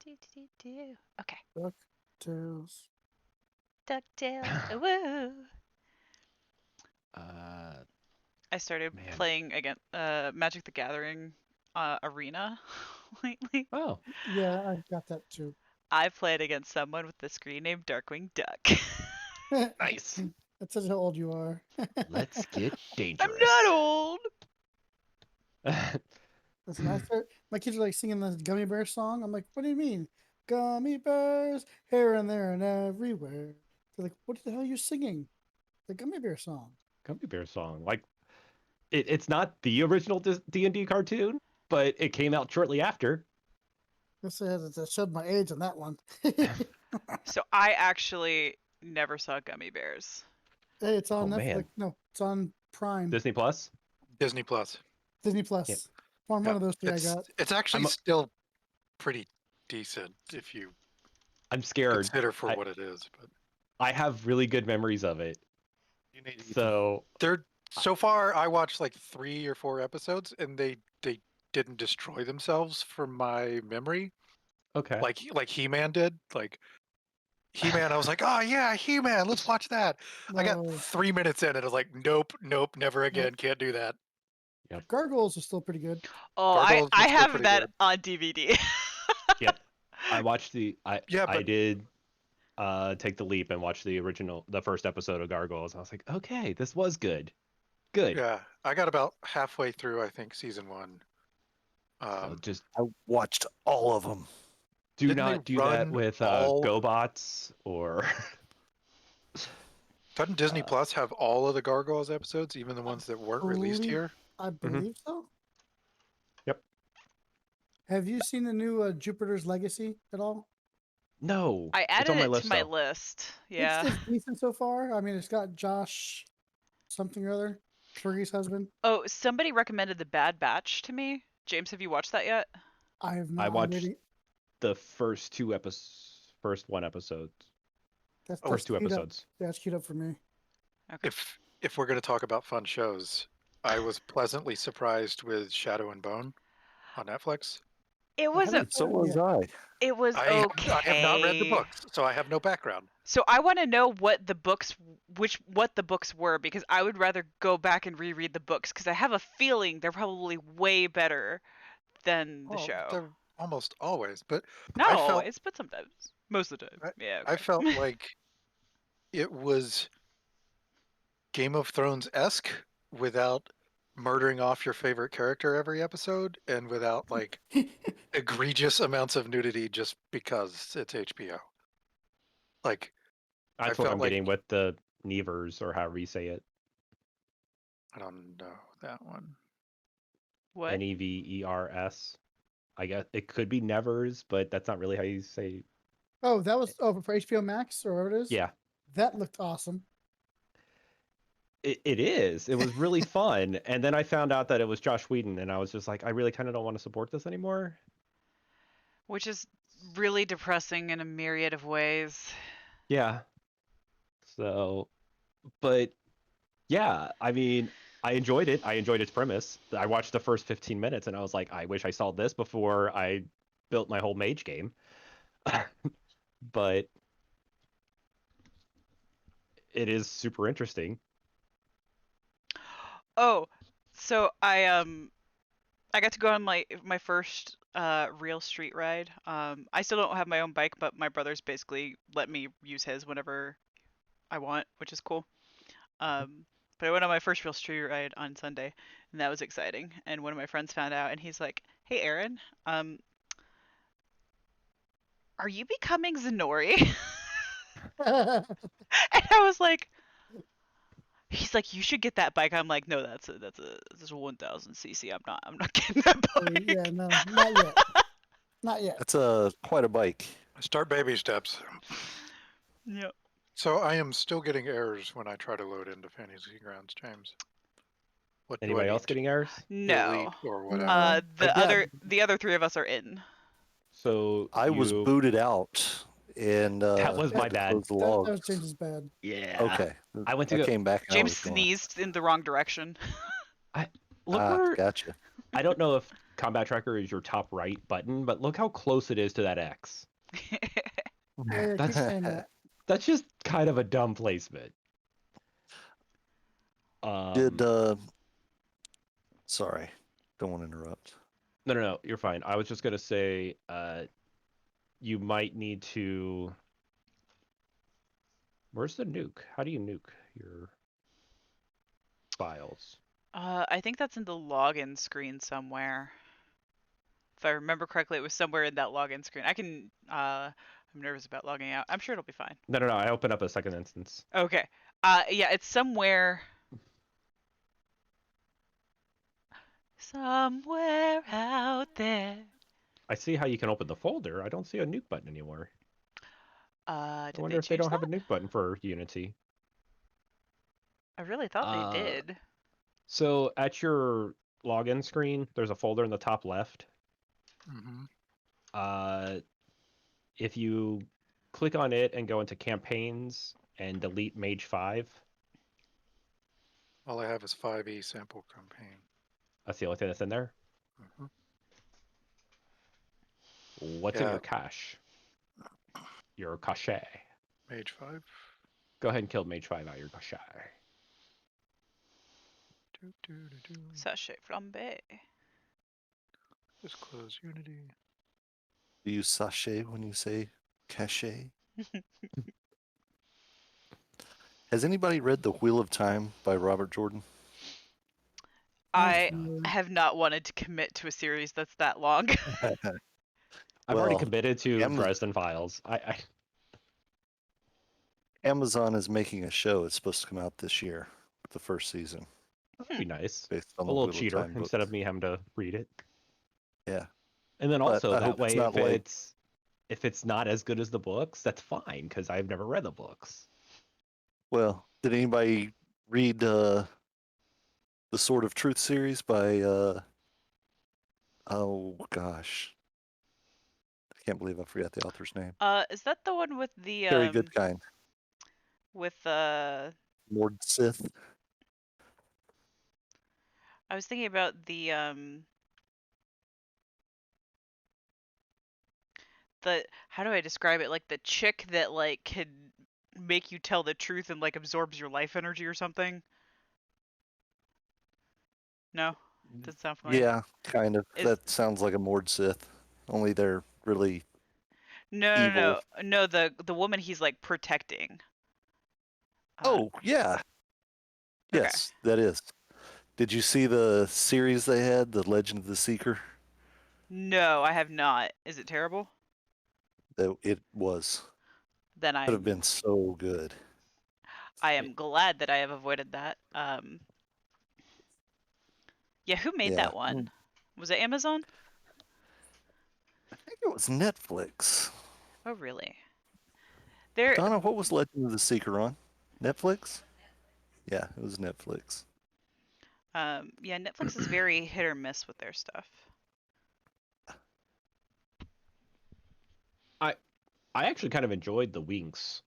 Okay. DuckTales. DuckTales. Woo! I started Man. playing again Magic the Gathering Arena lately. Oh, Yeah, I got that too. I played against someone with the screen name Darkwing Duck. nice. That says how old you are. Let's get I'm dangerous. not old. Listen, my kids are like singing the Gummy Bear song. I'm like, what do you mean? Gummy bears here and there and everywhere. They're like, what the hell are you singing? The Gummy Bear song. Gummy Bear song. Like, it's not the original D&D cartoon, but it came out shortly after. Guess I showed my age on that one. So I actually never saw Gummy Bears. Hey, it's on Oh, Netflix. man. No, it's on Prime. Disney Plus? Disney Plus. Disney Plus. Yep. One of those three I got. It's actually I'm- still pretty decent if you I'm scared. consider for what it is. But I have really good memories of it. You need to So, so far, I watched like 3 or 4 episodes, and they didn't destroy themselves from my memory okay. like He-Man did. Like He-Man, I was like, oh yeah, He-Man, let's watch that. I got No. 3 minutes in, and I was like, nope, never again, can't do that. Gargoyles are still pretty good. Oh, Gargoyles I is still have pretty that good. on DVD. Yep. I watched I but did take the leap and watch the first episode of Gargoyles. I was like, okay, this was good. Good. yeah, I got about halfway through, I think, season 1. So just I watched all of them. do Didn't they not do that run with all- GoBots or Doesn't Disney Plus have all of the Gargoyles episodes, even the ones that weren't released believe- here? I believe so. Yep. Have you seen the new Jupiter's Legacy at all? no. I It's added on my it list, to my though. list. Yeah. It's decent so far. I mean, it's got Josh something or other, Fergie's husband. Oh, somebody recommended The Bad Batch to me. James, have you watched that yet? I have not. I I'm watched waiting- the first one episode. That's First two queued up. episodes. Yeah, it's queued up for me. Okay. If we're going to talk about fun shows, I was pleasantly surprised with Shadow and Bone on Netflix. It was haven't- So was I. it was I okay. have not read the books, so I have no background. So I want to know what the books were, because I would rather go back and reread the books, because I have a feeling they're probably way better than the Well, show. they're almost always, but Not I felt- always, but sometimes. Most of the time. Yeah. I okay. felt like it was Game of Thrones-esque without murdering off your favorite character every episode and without like egregious amounts of nudity just because it's HBO. Like I That's what felt I'm like- getting with the Nevers, or however you say it. I don't know that one. What? Nevers. I guess it could be Nevers, but that's not really how you say. Oh, that was for HBO Max or whatever it is. Yeah, That looked awesome. it is. It was really fun, and then I found out that it was Josh Whedon, and I was just like, I really kind of don't want to support this anymore. Which is really depressing in a myriad of ways. Yeah. So, but yeah, I mean, I enjoyed it. I enjoyed its premise. I watched the first 15 minutes and I was like, I wish I saw this before I built my whole Mage game. But it is super interesting. Oh, so I got to go on my first real street ride. I still don't have my own bike, but my brother's basically let me use his whenever I want, which is cool. But I went on my first real street ride on Sunday, and that was exciting. And one of my friends found out, and he's like, "Hey, Aaron, are you becoming Zenori?" And I was like, he's like, "You should get that bike." I'm like, "No, that's a 1000 cc. I'm not getting that bike." Yeah, no, not yet. Not yet. That's quite a bike. Start baby steps. Yeah. So I am still getting errors when I try to load into Fantasy Grounds, James. What do I Anybody need else to getting errors? No. delete or whatever? No. The other three of us are in. So I was you- booted out, and That was my had to bad. close the That log. was James's bad. Yeah. Okay. I went to I go. came back. And I James was gone. sneezed in the wrong direction. Look Ah, where gotcha. I don't know if combat tracker is your top right button, but look how close it is to that X. Yeah, keep That's saying that. that's just kind of a dumb placement. Did sorry, don't want to interrupt. No, you're fine. I was just gonna say, you might need to. Where's the nuke? How do you nuke your files? I think that's in the login screen somewhere. If I remember correctly, it was somewhere in that login screen. I can. I'm nervous about logging out. I'm sure it'll be fine. No. I opened up a second instance. Okay. Yeah, it's somewhere. Somewhere out there. I see how you can open the folder. I don't see a nuke button anymore. I Did wonder they if they change don't have a that? nuke button for Unity. I really thought they did. So at your login screen, there's a folder in the top left. Hmm. If you click on it and go into campaigns and delete Mage 5, All I have is 5e sample campaign. that's the only thing that's in there. Hmm. What's in Yeah, your cache? Your cache. Mage 5. Go ahead and kill Mage 5 out of your cache. Do, do, do, do. Sachet flambe. Just close Unity. Do you sachet when you say cachet? Has anybody read The Wheel of Time by Robert Jordan? I Absolutely. have not wanted to commit to a series that's that long. I've already Well, committed to Am- Dresden Files. I Amazon is making a show. It's supposed to come out this year, the first season, that'd be nice. based on A the little Wheel of cheater Time instead books. of me having to read it. Yeah, And then but also I that hope it's way, not like if it's not as good as the books, that's fine because I've never read the books. well. Did anybody read the Sword of Truth series by oh gosh, I can't believe I forgot the author's name. Is that the one with the Harry Goodkind, with Lord Sith. I was thinking about the how do I describe it? Like the chick that like can make you tell the truth and like absorbs your life energy or something. No, doesn't sound familiar. Yeah, kind of. Is That sounds like a Mord Sith. Only they're really no, evil. no. The woman he's like protecting. Oh yeah, Okay. yes, that is. Did you see the series they had, The Legend of the Seeker? No, I have not. Is it terrible? It was. Then Could have been so good. I am glad that I have avoided that. Yeah, who made Yeah. that one? Was it Amazon? I think it was Netflix. Oh, really? There, Donna, what was Legend of the Seeker on? Netflix? Yeah, it was Netflix. yeah, Netflix is very hit or miss with their stuff. I actually kind of enjoyed the Winks,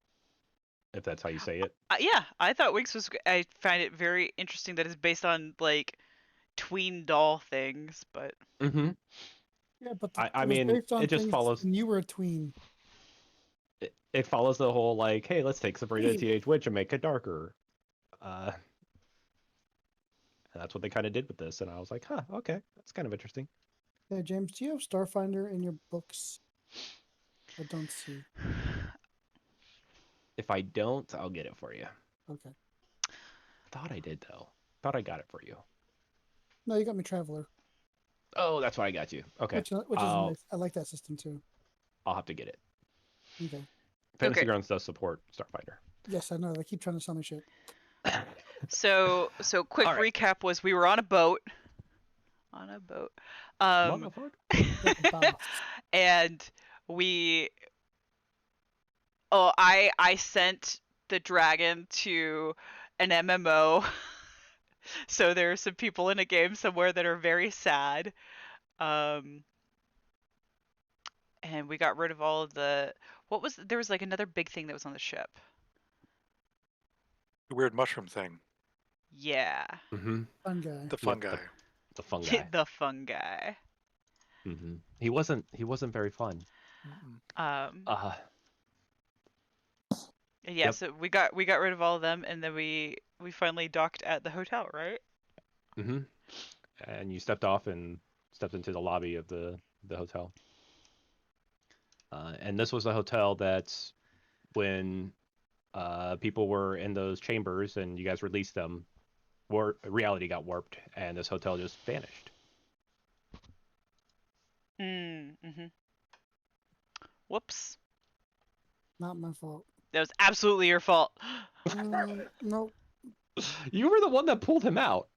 if that's how you say it. Yeah, I thought Winx was. I find it very interesting that it's based on like tween doll things, but Mm-hmm. Yeah, but I it was mean, based on it just things follows. when you were a tween. It follows the whole like, hey, let's take Sabrina the Hey. Teenage Witch and make it darker. And that's what they kind of did with this, and I was like, huh, okay, that's kind of interesting. Yeah, James, do you have Starfinder in your books? I don't see. If I don't, I'll get it for you. Okay. Thought I did though. Thought I got it for you. No, you got me Traveler, Oh, that's why I got you. Okay, which is nice. I like that system too. I'll have to get it. Okay. Fantasy Okay. Grounds does support Starfinder. Yes, I know. They keep trying to sell me shit. so quick All right. recap was we were on a boat. On a boat. Motherfucker. And we I sent the dragon to an MMO. So there are some people in a game somewhere that are very sad. And we got rid of all of the there was like another big thing that was on the ship. The weird mushroom thing. Yeah. Mm-hmm. Fun guy. The fun Yep, guy. The fun guy. The fun guy. He wasn't very fun. Um, Uh, yeah, Yep. so we got rid of all of them, and then we finally docked at the hotel, right? and you stepped off and stepped into the lobby of the hotel. And this was a hotel that's when people were in those chambers and you guys released them, reality got warped and this hotel just vanished. Mm-hmm. Whoops. Not my fault. That was absolutely your fault. Nope. You were the one that pulled him out.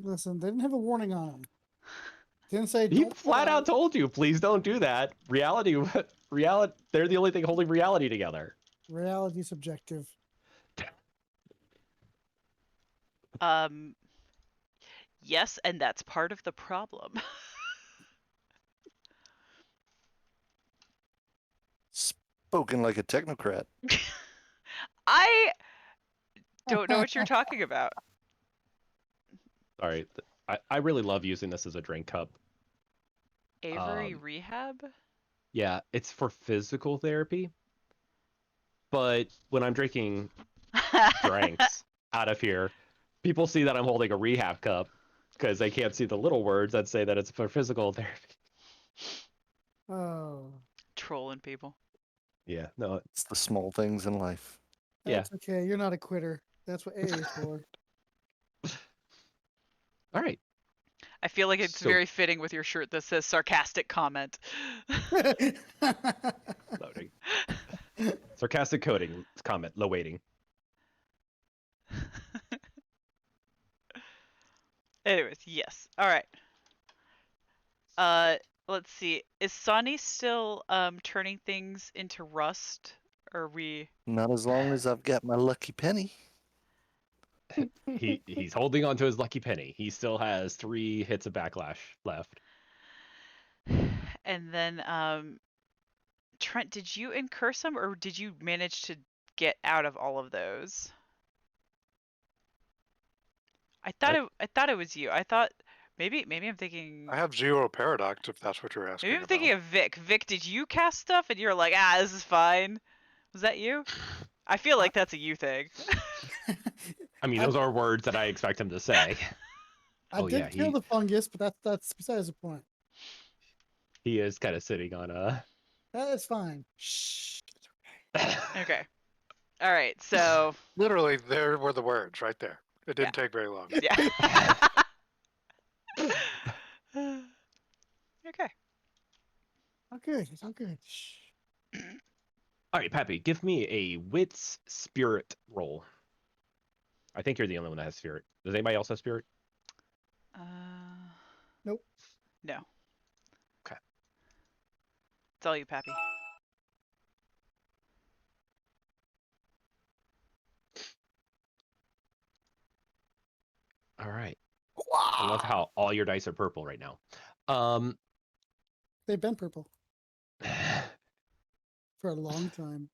Listen, they didn't have a warning on him. Didn't say He don't flat fly. out told you, please don't do that. Reality, they're the only thing holding reality together. Reality subjective. Yes, and that's part of the problem. Spoken like a technocrat. I don't know what you're talking about. Sorry, I really love using this as a drink cup. Avery Rehab? Yeah, it's for physical therapy. But when I'm drinking drinks out of here, people see that I'm holding a rehab cup because they can't see the little words that say that it's for physical therapy. Oh, Trolling people. Yeah, no, It's the small things in life. Yeah. that's okay. You're not a quitter. That's what AA is for. all right. I feel like it's So- very fitting with your shirt that says sarcastic comment. Loading. Sarcastic coding comment, low waiting. Anyways, yes. All right. Let's see. Is Sonny still turning things into rust? Or are we? Not as long as I've got my lucky penny. He's holding on to his lucky penny. He still has 3 hits of backlash left. And then Trent, did you incur some, or did you manage to get out of all of those? I thought it was you. I thought maybe I'm thinking. I have zero paradox if that's what you're asking Maybe I'm about. thinking of Vic. Vic, did you cast stuff and you're like, this is fine? Was that you? I feel like that's a you thing. I mean, those are words that I expect him to say. I did kill the fungus, but that's besides the point. He is kind of sitting on a. That is fine. Shh. Okay. All right. So. Literally, there were the words right there. It didn't take very long. Yeah. Okay. Okay, it's okay. Shh. All right, Pappy, give me a wits spirit roll. I think you're the only one that has spirit. Does anybody else have spirit? Nope. No. Okay. It's all you, Pappy. All right. I love how all your dice are purple right now. They've been purple for a long time.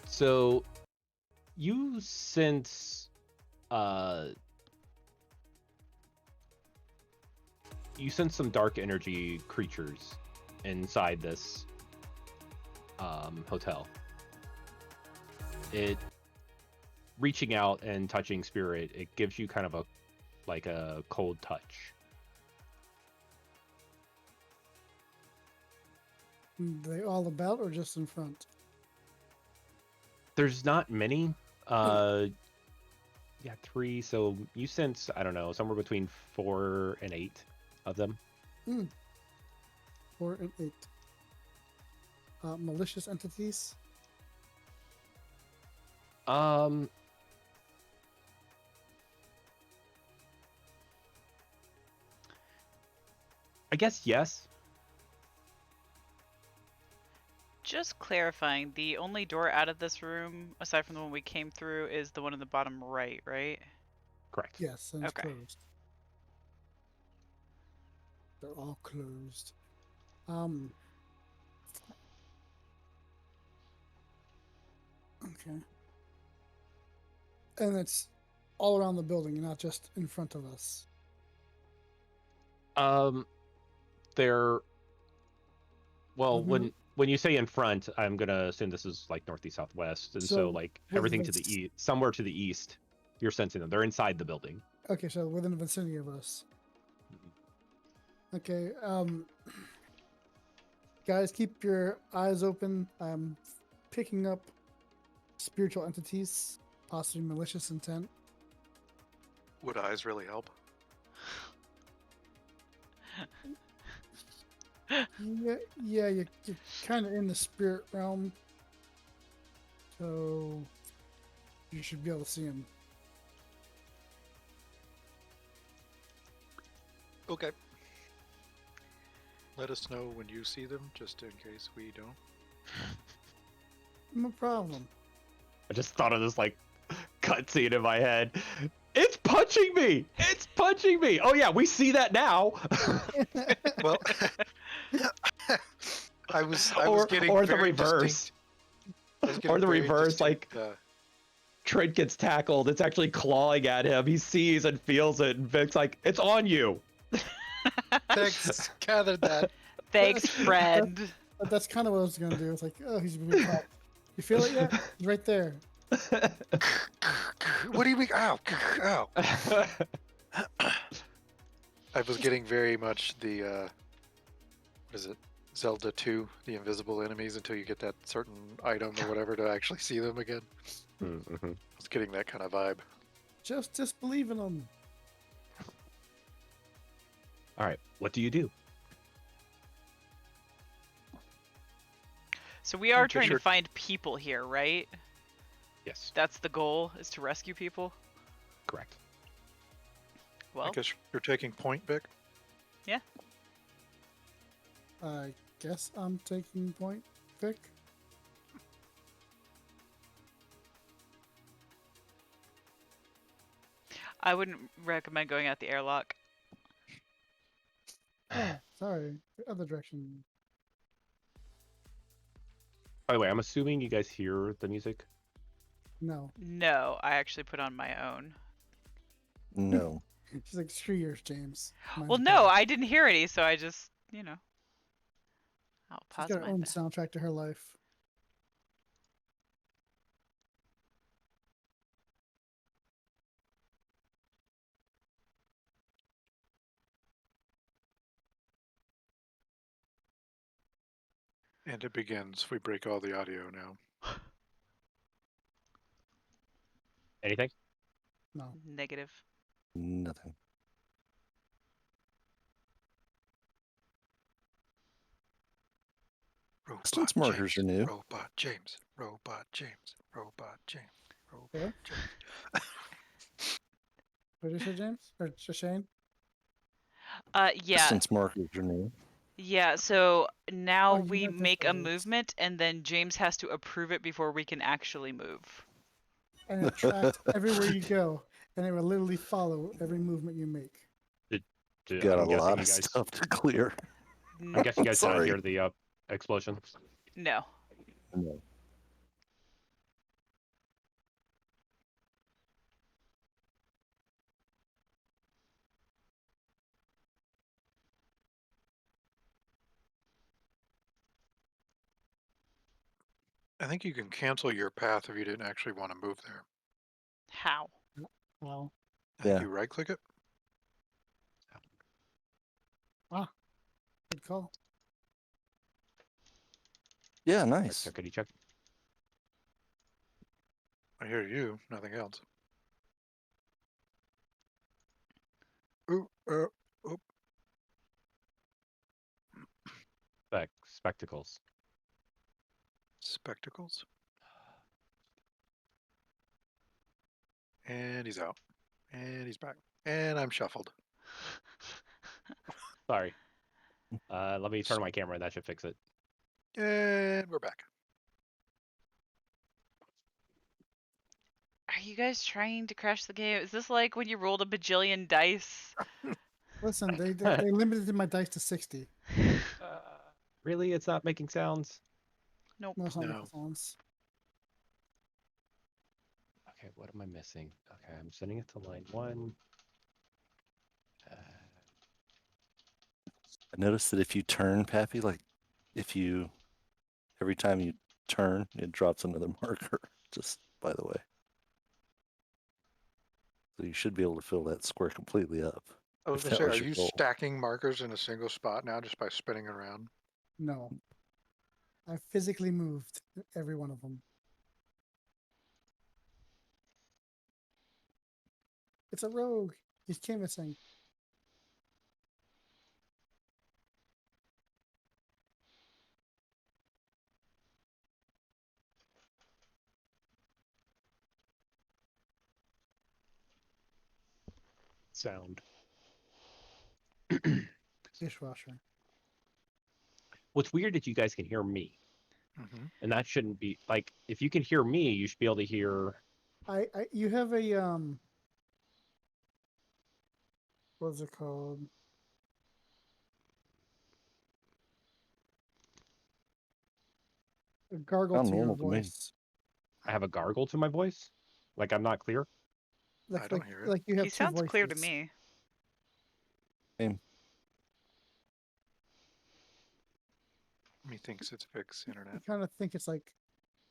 So you sense some dark energy creatures inside this hotel. It reaching out and touching spirit, it gives you kind of a cold touch. They all about or just in front? There's not many. Yeah, 3. So you sense, I don't know, somewhere between 4 and 8 of them. 4 and 8. Malicious entities. I guess yes. Just clarifying, the only door out of this room, aside from the one we came through, is the one in the bottom right, right? Correct. Yes, and it's Okay. closed. They're all closed. Okay. And it's all around the building, not just in front of us. They're well, Mhm. when you say in front, I'm gonna assume this is like northeast southwest, and so So like with everything to the this- east, somewhere to the east, you're sensing them. They're inside the building. Okay, so within the vicinity of us. Okay, guys, keep your eyes open. I'm picking up spiritual entities, possibly malicious intent. Would eyes really help? Yeah, you're kind of in the spirit realm, so you should be able to see them. Okay. Let us know when you see them, just in case we don't. No problem. I just thought of this like cutscene in my head. It's punching me! It's punching me! Oh yeah, we see that now. Well, I was Or- getting or the very reverse. distinct. I was Or getting the very reverse, like distinct, Trent gets tackled. It's actually clawing at him. He sees and feels it, and Vic's like, "It's on you." Thanks, gathered that. Thanks, friend. That's kind of what I was gonna do. It's like, oh, he's being caught. You feel it yet? He's right there. What do you mean? Ow! Ow! I was getting very much the what is it? Zelda 2, the invisible enemies until you get that certain item or whatever to actually see them again. Mhm. I was getting that kind of vibe. Just disbelieve in them. All right, what do you do? So we are Okay, trying sure. to find people here, right? Yes, That's the goal, is to rescue people. correct. I Well, guess you're taking point, Vic. I guess I'm taking point, Vic. I wouldn't recommend going out the airlock. Oh, sorry. The other direction. By the way, I'm assuming you guys hear the music. No. No, I actually put on my own. No. She's like, screw yours, James. Mine's Well, no, better. I didn't hear any, so I just, I'll She's pause got her mine. own soundtrack to her life. And it begins. We break all the audio now. Anything? No. Negative. Nothing. Robot Distance markers James, are new. Robot James. Robot James. Robot James. Robot Hello? James. What did you say, James? Or Shane? Yeah, Distance markers are new. yeah, so now Oh, you we meant this make a phrase. movement, and then James has to approve it before we can actually move. And it tracks everywhere you go, and it will literally follow every movement you make. Got a I'm guessing lot you of guys. stuff to clear. I guess you guys did not Sorry. hear the explosion. No. No. I think you can cancel your path if you didn't actually want to move there. How? Well, I think Yeah. you right click it. good call. Yeah, Right, nice. checkity check. I hear you, nothing else. Ooh, oop. Spectacles. Spectacles. And he's out. And he's back. And I'm shuffled. Sorry. Let me turn my camera, and that should fix it. And we're back. Are you guys trying to crash the game? Is this like when you rolled a bajillion dice? Listen, they limited my dice to 60. Really? It's not making sounds? Nope. No, it's not No. making sounds. Okay, what am I missing? Okay, I'm sending it to line 1. I noticed that if you turn, Pappy, like if you every time you turn, it drops another marker. Just by the way, so you should be able to fill that square completely up. I was If gonna that say, are was your you goal. stacking markers in a single spot now just by spinning around? No. I physically moved every one of them. It's a rogue. He's canvassing. Sound. Dishwasher. What's weird is you guys can hear me, Mm-hmm. and that shouldn't be like if you can hear me, you should be able to hear. You have a what's it called? A gargle Sound to your normal to me. voice. I have a gargle to my voice, like I'm not clear. I don't hear it. Like you He have two sounds voices. clear to me. Methinks it's Vic's I internet. kind of think it's like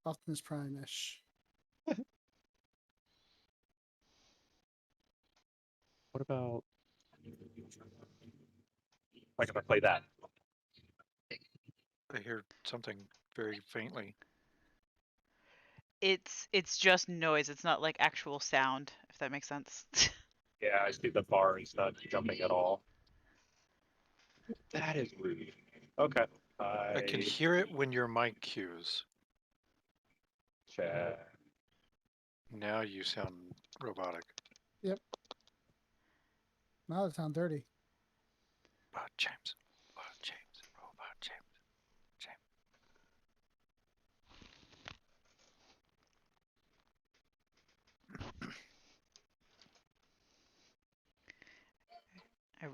Optimus Prime-ish. What about like if I play that? I hear something very faintly. It's just noise. It's not like actual sound, if that makes sense. Yeah, I see the bar is not jumping at all. That is rude. Okay. I can hear it when your mic cues. Check. Now you sound robotic. Now it sounds dirty. Robot James. Robot James. Robot James.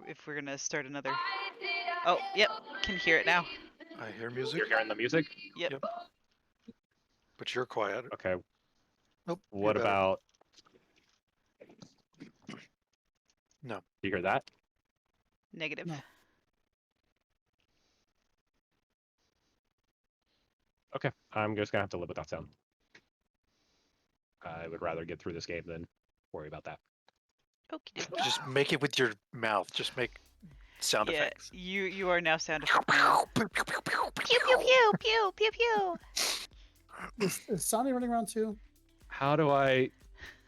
If we're gonna start another. Oh, yep, can hear it now. I hear music. You're hearing the music? Yep. Yep. But you're quiet. Okay. Nope. What you're better. about? No. Do you hear that? Negative. No. Okay. I'm just gonna have to live with that sound. I would rather get through this game than worry about that. Okie dokie. Just make it with your mouth. Just make sound Yeah, effects. you are now sound effect man. Pew pew pew pew pew pew. Is Sonny running around too? How do I?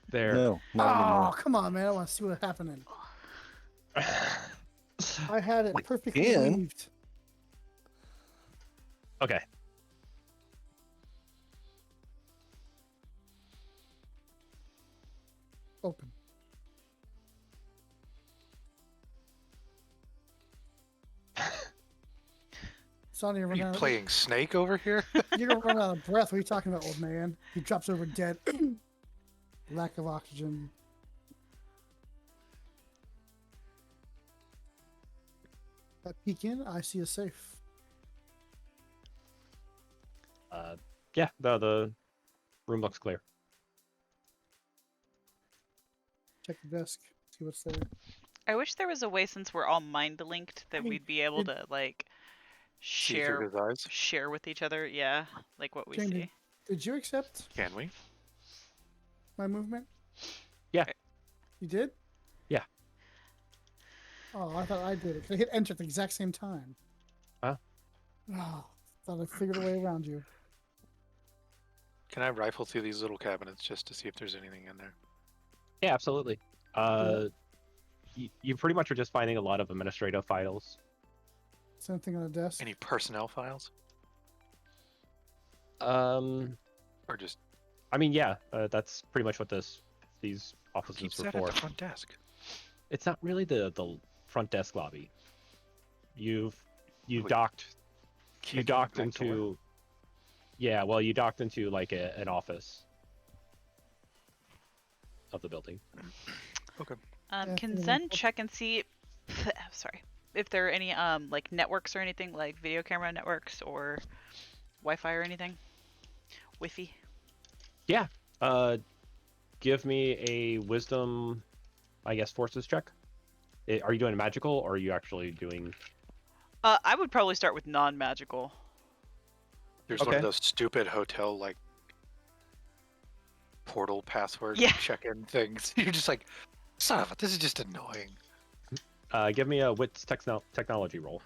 There. No, not Oh, anymore. come on, man. I want to see what's happening. I had it We perfectly can. weaved. Okay. Open. Sonny, you're Are running you out. playing Snake over here? You're gonna run out of breath. What are you talking about, old man? He drops over dead. Lack of oxygen. I peek in. I see a safe. Yeah. The room looks clear. Check the desk. See what's there. I wish there was a way, since we're all mind linked, that I mean, we'd be able it- to like See through his eyes? share with each other. Yeah, like what we Jane, see. Did you accept Can we? my movement? Yeah. You did? Yeah. Oh, I thought I did it. 'Cause I hit enter at the exact same time. Huh? Oh, thought I figured a way around you. Can I rifle through these little cabinets just to see if there's anything in there? Yeah, absolutely. You pretty much are just finding a lot of administrative files. Same thing on the desk. Any personnel files? Um, Or just I mean, yeah, that's pretty much what these offices keeps were that for. at the front desk? It's not really the front desk lobby. You Really docked kicking the docked back door? into yeah, well, you docked into like an office of the building. Okay. Yeah, Can feeling Zen good. check and see? Sorry, if there are any like networks or anything, like video camera networks or Wi-Fi or anything? Wi-Fi. Yeah. give me a wisdom, I guess, forces check. Are you doing magical, or are you actually doing? I would probably start with non-magical. There's one Okay. of those stupid hotel like portal password Yeah. check-in things. You're just like, son of a, this is just annoying. Give me a wits technology roll.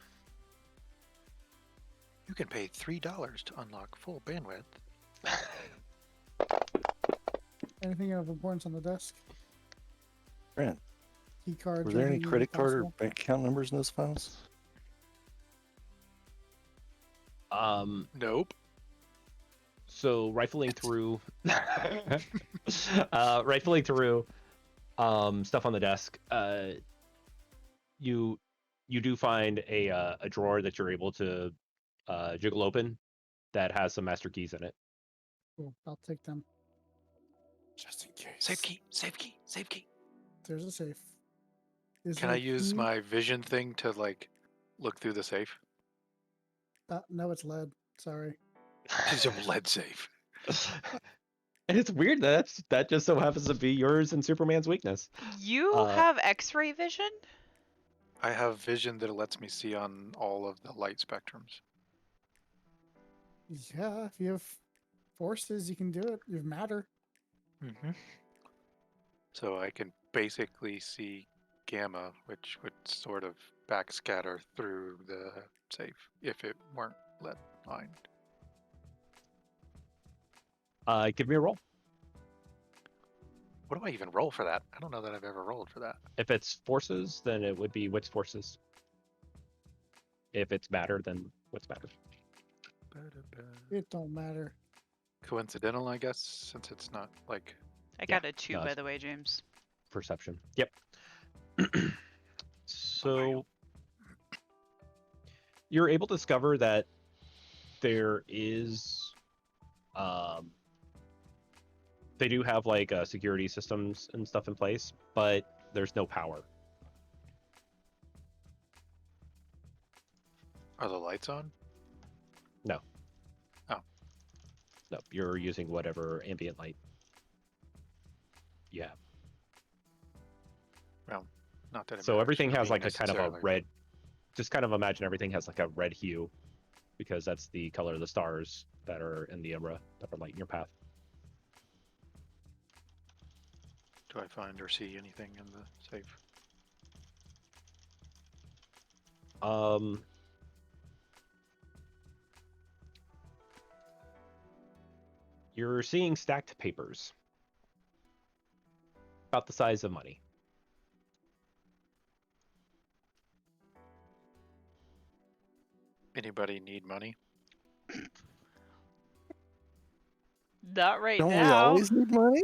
You can pay $3 to unlock full bandwidth. Anything of importance on the desk? Grant, Key cards. were there any anything credit card or possible? bank account numbers in those files? Nope. So rifling through, rifling through, stuff on the desk. You do find a drawer that you're able to jiggle open that has some master keys in it. Cool. I'll take them. Just in case. Save key, save key, save key. There's a safe. Is Can there I a use key? my vision thing to like look through the safe? No, it's lead. Sorry. It's a lead safe. And it's weird that just so happens to be yours and Superman's weakness. You have X-ray vision? I have vision that lets me see on all of the light spectrums. Yeah, if you have forces, you can do it. You have matter. Mm-hmm. So I can basically see gamma, which would sort of backscatter through the safe if it weren't lead lined. Give me a roll. What do I even roll for that? I don't know that I've ever rolled for that. If it's forces, then it would be wits forces. If it's matter, then wits matter. It don't matter. Coincidental, I guess, since it's not like. I Yeah, got a 2, no, by it's- the way, James. Perception. Yep. So you're able to discover that there is they do have like security systems and stuff in place, but there's no power. Are the lights on? No. Oh. No, you're using whatever ambient light you have. Well, not that it So matters everything for has me like a kind of a necessarily. red. Just kind of imagine everything has like a red hue, because that's the color of the stars that are in the umbra that are lighting your path. Do I find or see anything in the safe? You're seeing stacked papers about the size of money. Anybody need money? Not right Don't we now. always need money?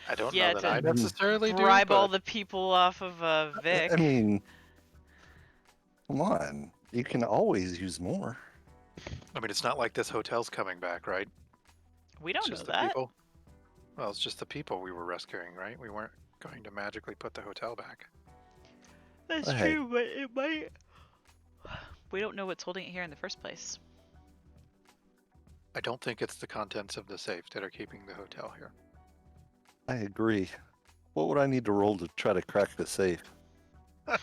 I don't Yeah, know that to I necessarily do, bribe all but the people off of Vic. I mean, come on. You can always use more. it's not like this hotel's coming back, right? We It's don't know just the that. people. Well, it's just the people we were rescuing, right? We weren't going to magically put the hotel back. That's Hey. true, but it might. We don't know what's holding it here in the first place. I don't think it's the contents of the safe that are keeping the hotel here. I agree. What would I need to roll to try to crack the safe?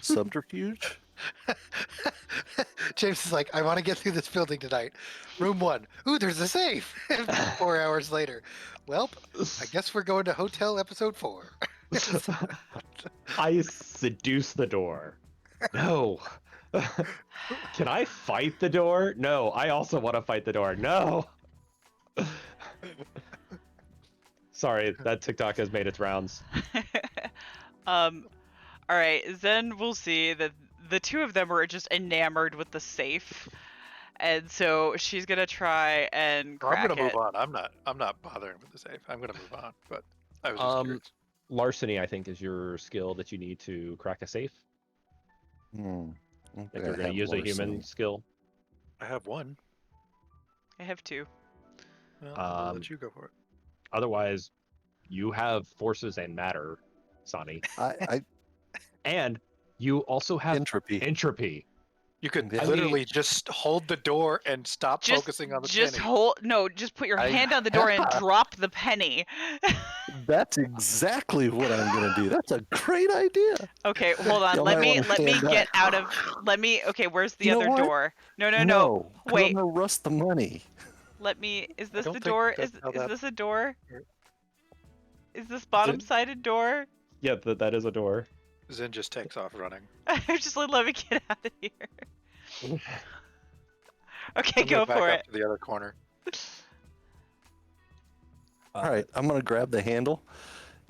Subterfuge? James is like, I want to get through this building tonight. Room 1. Ooh, there's a safe. 4 hours later. Welp, I guess we're going to hotel episode 4. I seduce the door. No. Can I fight the door? No, I also want to fight the door. No. Sorry, that TikTok has made its rounds. All right. Then we'll see that the two of them were just enamored with the safe, and so she's gonna try and I'm crack gonna move it. on. I'm not bothering with the safe. I'm gonna move on. But I was just curious. Larceny, I think, is your skill that you need to crack a safe. Hmm. If Okay, you're I going to have use a human larceny. skill. I have one. I have 2. Well, I'll Um, let you go for it. Otherwise, you have forces and matter, Sonny. I And you also have entropy. entropy. You could I literally just hold the door and stop Just focusing on the just penny. hold no, just put your I- hand on the door and drop the penny. That's exactly what I'm gonna do. That's a great idea. Okay, hold on. Y'all Let might me want to let me stand get back. out of okay, where's the You know other what? door? No, no, no. No, 'cause I'm Wait. gonna rust the money. Let me is I this don't the think door? that's how Is that. this a door? Is this Is it- bottom-sided door? Yeah, that is a door. Zen just takes off running. Just like, let me get out of here. Okay, I'm gonna go back for up it. to the other corner. All right, I'm gonna grab the handle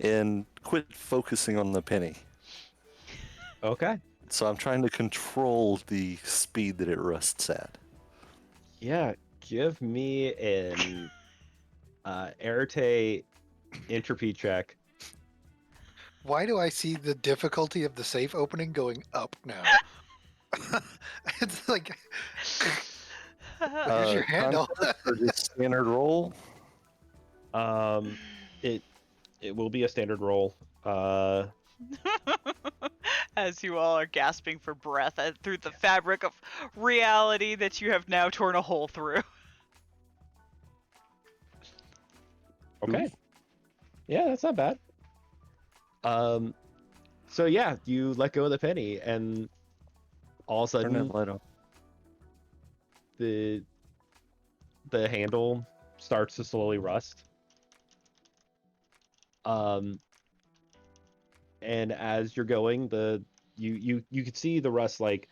and quit focusing on the penny. Okay. So I'm trying to control the speed that it rusts at. Yeah, give me an Arete entropy check. Why do I see the difficulty of the safe opening going up now? It's like, here's your handle. Contest or just standard roll? It will be a standard roll. As you all are gasping for breath through the fabric of reality that you have now torn a hole through. Okay. Yeah, that's not bad. So yeah, you let go of the penny, and all of a Turn sudden that light on. the handle starts to slowly rust. And as you're going, you can see the rust like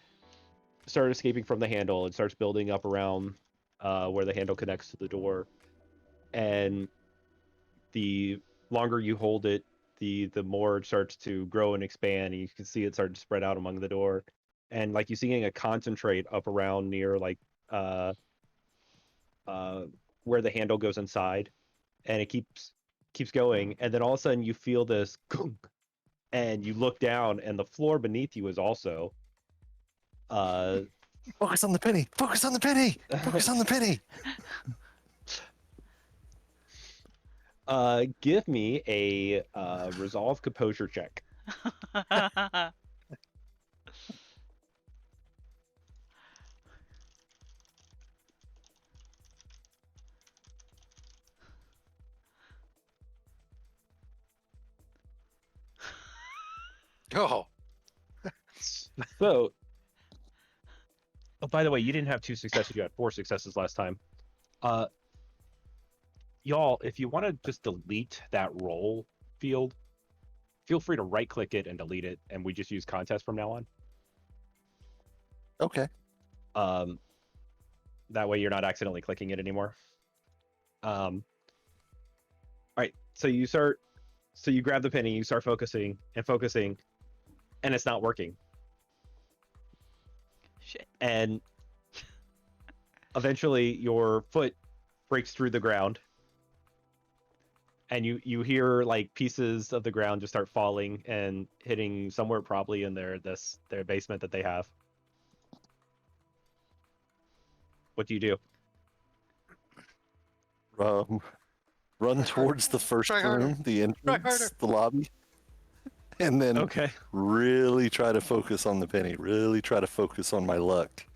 start escaping from the handle. It starts building up around where the handle connects to the door, and the longer you hold it, the more it starts to grow and expand, and you can see it start to spread out among the door, and like you're seeing a concentrate up around near like uh where the handle goes inside, and it keeps going, and then all of a sudden you feel this gunk, and you look down, and the floor beneath you is also uh Focus on the penny. Focus on the penny. Focus on the penny. give me a resolve composure check. Oh, So, oh, by the way, you didn't have 2 successes, you had 4 successes last time. Y'all, if you want to just delete that roll field, feel free to right click it and delete it, and we just use contest from now on. Okay. That way you're not accidentally clicking it anymore. All right, so you grab the penny, you start focusing, and it's not working. Shit. And eventually your foot breaks through the ground, and you hear like pieces of the ground just start falling and hitting somewhere probably in their basement that they have. What do you do? Run towards the first Try harder. room, the harder. entrance, the lobby, and then Okay. really try to focus on the penny. Really try to focus on my luck.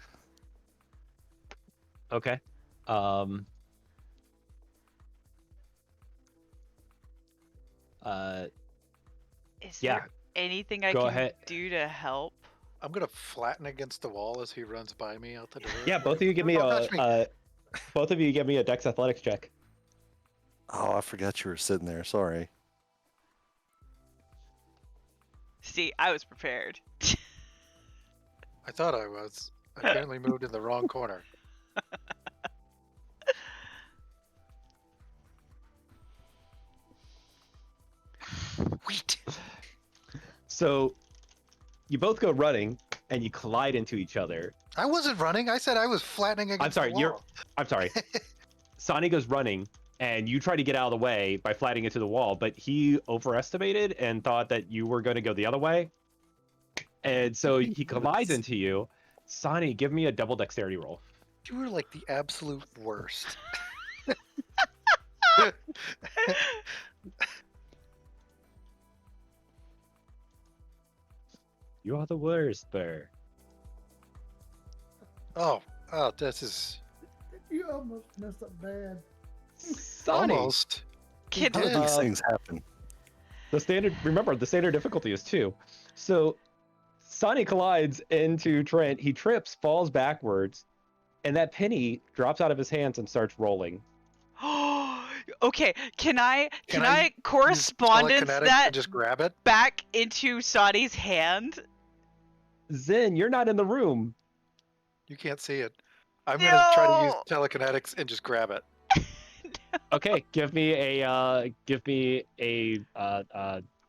Okay. Is Yeah. there anything I Go can ahead. do to help? I'm gonna flatten against the wall as he runs by me out the door. Yeah, both of you give me Don't touch me. both of you give me a Dex Athletics check. Oh, I forgot you were sitting there. Sorry. See, I was prepared. I thought I was. I apparently moved in the wrong corner. Wheat. So you both go running and you collide into each other. I wasn't running. I said I was flattening against I'm sorry, the wall. I'm sorry. Sonny goes running, and you try to get out of the way by flattening into the wall, but he overestimated and thought that you were going to go the other way. And so he collides into you. Sonny, give me a double dexterity roll. You were like the absolute worst. You are the worst, Burr. Oh, this is You almost messed up bad. Sonny. almost. Can How do did. these things happen? The standard. Remember, the standard difficulty is 2. So Sonny collides into Trent. He trips, falls backwards, and that penny drops out of his hands and starts rolling. Okay, can I Use correspondence telekinetics that and just grab it? back into Sadi's hand? Zen, you're not in the room. You can't see it. I'm gonna try to use No. telekinetics and just grab it. Okay, give me a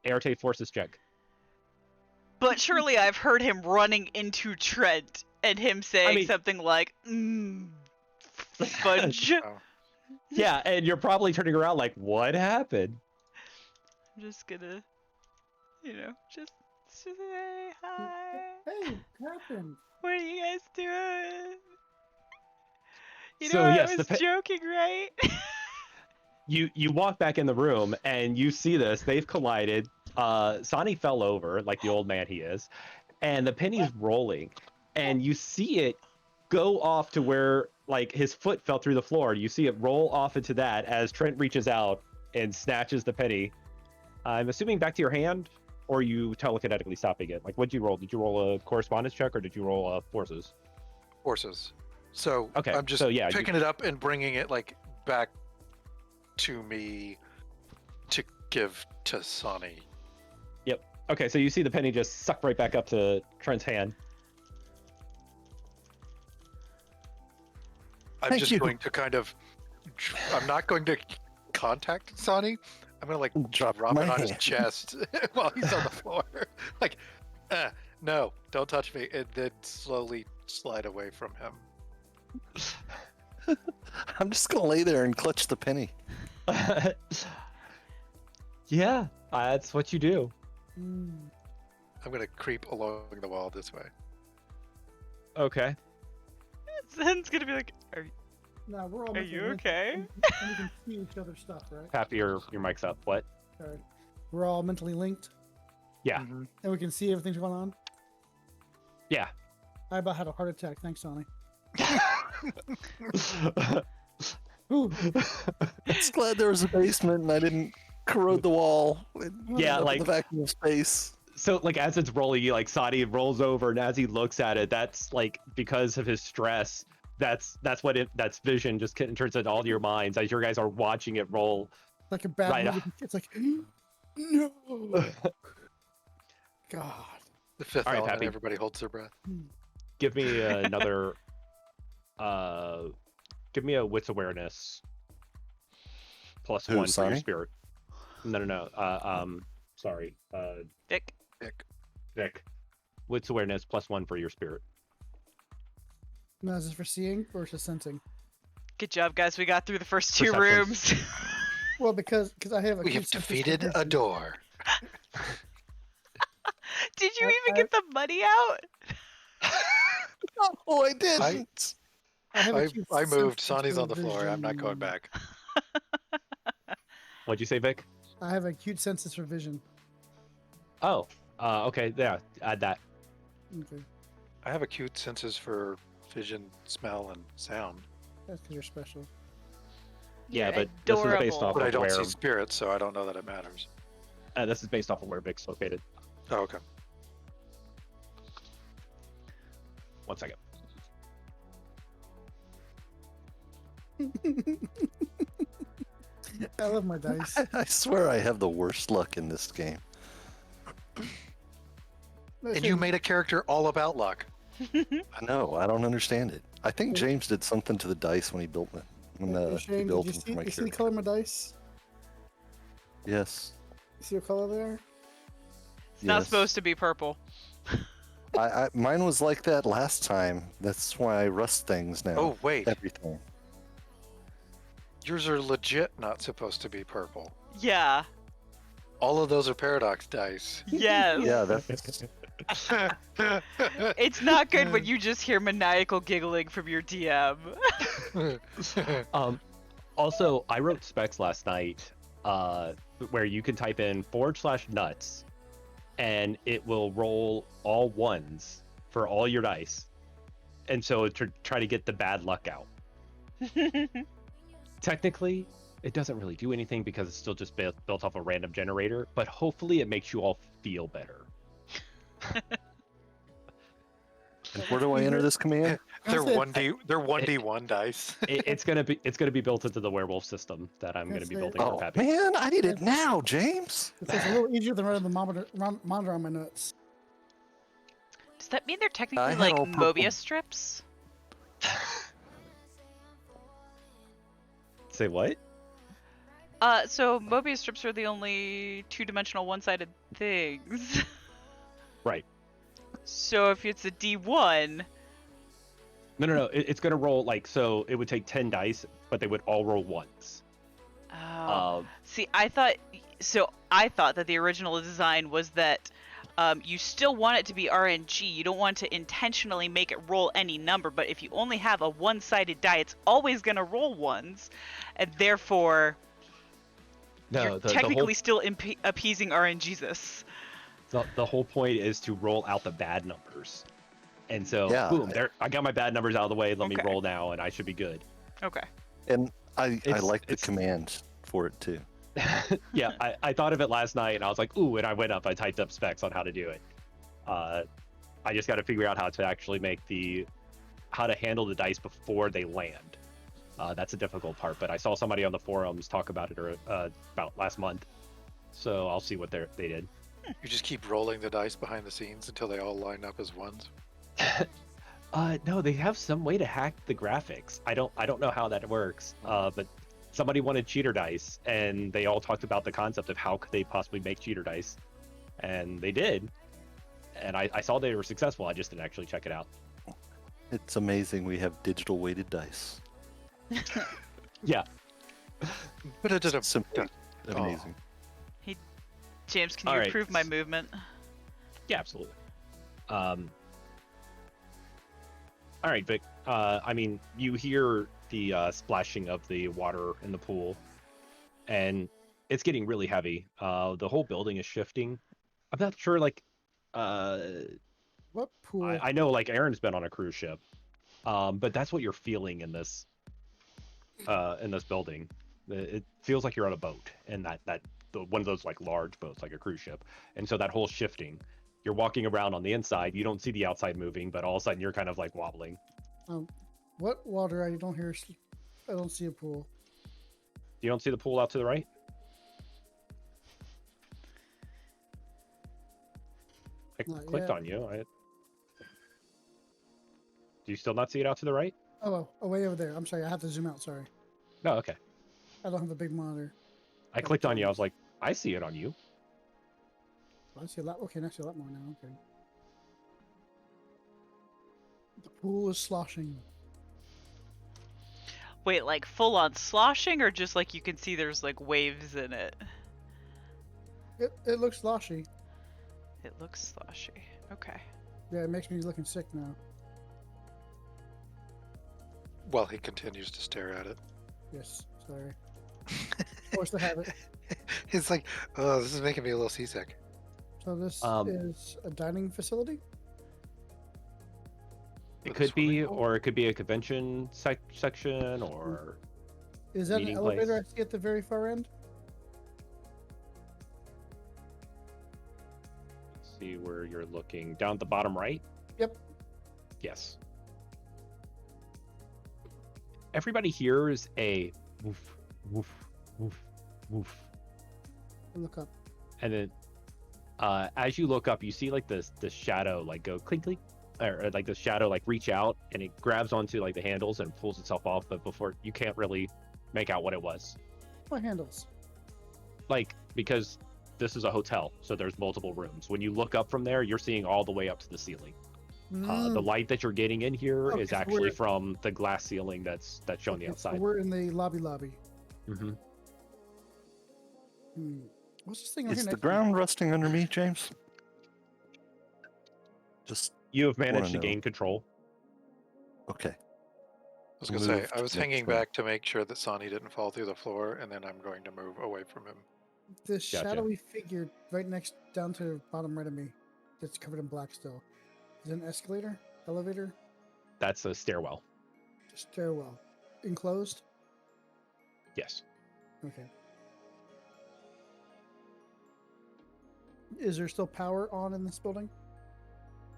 Airtate forces check. But surely I've heard him running into Trent and him saying mean- something like, fudge. Oh. Yeah, and you're probably turning around like, what happened? I'm just gonna, just say hi. Hey, what happened? What are you guys doing? You So, know I yes, was joking, right? You walk back in the room and you see this. They've collided. Sonny fell over like the old man he is, and the penny's rolling, and you see it go off to where like his foot fell through the floor. You see it roll off into that as Trent reaches out and snatches the penny. I'm assuming back to your hand, or you telekinetically stopping it. Like, what'd you roll? Did you roll a correspondence check, or did you roll forces? Forces. So Okay, I'm just so yeah, picking it up and bringing it like back to me to give to Sonny. Okay, so you see the penny just suck right back up to Trent's hand. I'm Thank just you. going to kind of. I'm not going to contact Sonny. I'm gonna like Drop drop my it on his hand. chest while he's on the floor. Like, no, don't touch me, and then slowly slide away from him. I'm just gonna lay there and clutch the penny. Yeah, that's what you do. Mm. I'm gonna creep along the wall this way. Okay. Zen's gonna be like, Now we're all Are mentally you linked, okay? And we can see each other's stuff, right? Happy your mic's up. What? Alright. We're all mentally linked, Yeah. Mhm. and we can see everything's going on. Yeah. I about had a heart attack. Thanks, Sonny. Ooh. Just glad there was a basement and I didn't corrode the wall. Yeah, in like- the vacuum of space. So like as it's rolling, like Sadi rolls over, and as he looks at it, that's like because of his stress. That's vision just turns into all your minds as your guys are watching it roll. Like a bad Right, movie. It's like, no. God. The fifth All right, element. Pappy. Everybody holds their breath. Give me another. Give me a wits awareness. Plus Who, 1 for your Sonny? spirit. No. Sorry. Vic. Vic. Wits awareness plus 1 for your spirit. Now, is this for seeing or is it sensing? Good job, guys. We got through the first 2 Perception. rooms. Well, because I have a We good have sense of defeated a vision. door. Did you even I- get the money out? Oh, I didn't. I have a I cute moved. sense Sonny's of on the floor. I'm not going vision. back. What'd you say, Vic? I have acute senses for vision. Oh. Okay. Yeah. Add that. Okay, I have acute senses for vision, smell, and sound, that's because you're special. Yeah, You're but this is based adorable. off but I of don't where. see spirits, so I don't know that it matters. This is based off of where Vic's located. Oh, okay. 1 second. I love my dice. I swear I have the worst luck in this game. And you made a character all about luck. I know. I don't understand it. I think James did something to the dice when he built it. When he Shane, did built you them see, for my you see the character. color of my dice? Yes. You see what color they are? It's not yes. supposed to be purple. Mine was like that last time. That's why I rust things now. Oh, wait. Everything. Yours are legit not supposed to be purple. Yeah. All of those are paradox dice. Yes. Yeah, that's It's not good when you just hear maniacal giggling from your DM. Also, I wrote specs last night where you can type in /nuts and it will roll all 1s for all your dice. and so to try to get the bad luck out. Technically, it doesn't really do anything because it's still just built off a random generator, but hopefully it makes you all feel better. And where do I enter this command? They're Honestly, 1d1 dice. It's gonna be built into the werewolf system that I'm gonna be building for Oh Pappy. man, I need it now, James. It's a little easier than running the monitor on my nuts. Does that mean they're I technically had like all purple. Mobius strips? Say what? So Mobius strips are the only two-dimensional one-sided things. Right. So if it's a D1, No. It's gonna roll like so. It would take 10 dice, but they would all roll once. oh, see, I thought that the original design was that you still want it to be RNG. You don't want to intentionally make it roll any number, but if you only have a one-sided die, it's always gonna roll ones, and therefore No, you're the technically whole still appeasing RNGesus. the whole point is to roll out the bad numbers, and so Yeah. boom, there I got my bad numbers out of the way. Let me Okay. roll now, and I should be good. Okay. And I It's- like the it's- command for it too. Yeah, I thought of it last night, and I was like, ooh, and I went up, I typed up specs on how to do it. I just got to figure out how to actually make how to handle the dice before they land. That's a difficult part, but I saw somebody on the forums talk about it about last month, so I'll see what they did. You just keep rolling the dice behind the scenes until they all line up as ones. No, they have some way to hack the graphics. I don't know how that works. But somebody wanted cheater dice, and they all talked about the concept of how could they possibly make cheater dice, and they did. And I saw they were successful. I just didn't actually check it out. It's amazing we have digital weighted dice. Yeah. But it did Simply Oh. amazing. James, can All you right. approve my movement? Yeah, absolutely. All right, Vic. I mean, you hear the splashing of the water in the pool, and it's getting really heavy. The whole building is shifting. I'm not sure, like, What pool? I know, like, Aaron's been on a cruise ship, but that's what you're feeling in this building. It feels like you're on a boat, and one of those like large boats, like a cruise ship, and so that whole shifting. You're walking around on the inside. You don't see the outside moving, but all of a sudden you're kind of like wobbling. What water? I don't hear. I don't see a pool. You don't see the pool out to the right? I Not clicked yet. on you. Do you still not see it out to the right? Oh, way over there. I'm sorry. I have to zoom out. Sorry. No, okay. I don't have a big monitor. I clicked on you. I was like, I see it on you. I see a lot. Okay, I see a lot more now. Okay. The pool is sloshing. Wait, like full on sloshing, or just like you can see there's like waves in it? It looks sloshy. It looks sloshy. Okay. Yeah, it makes me looking sick now. While he continues to stare at it. Yes. Sorry. Forced to have it. He's like, oh, this is making me a little seasick. So this is a dining facility. It With a could be, swimming pool? or it could be a convention section, or Is that an Meeting elevator place. I see at the very far end? let's see where you're looking. Down at the bottom right? Yep. Yes. Everybody hears a woof, woof, woof, woof. Look up. And then as you look up, you see like the shadow like go clink clink, or like the shadow like reach out, and it grabs onto like the handles and pulls itself off, but before you can't really make out what it was. My handles. Like, because this is a hotel, so there's multiple rooms. When you look up from there, you're seeing all the way up to the ceiling. The Mm, light that you're getting in here Okay, is so actually we're- from the glass ceiling that's shown the okay, so outside. we're in the lobby. Hmm. What's this thing over Is here the next to me? ground rusting under me, James? Just You have Wanna managed to know. gain control. okay. I was going to say, Moved I was next hanging room. back to make sure that Sonny didn't fall through the floor, and then I'm going to move away from him. This Gotcha. shadowy figure right next down to the bottom right of me that's covered in black still. Is it an escalator? Elevator? That's a stairwell. Stairwell. Enclosed? Yes. Okay. Is there still power on in this building?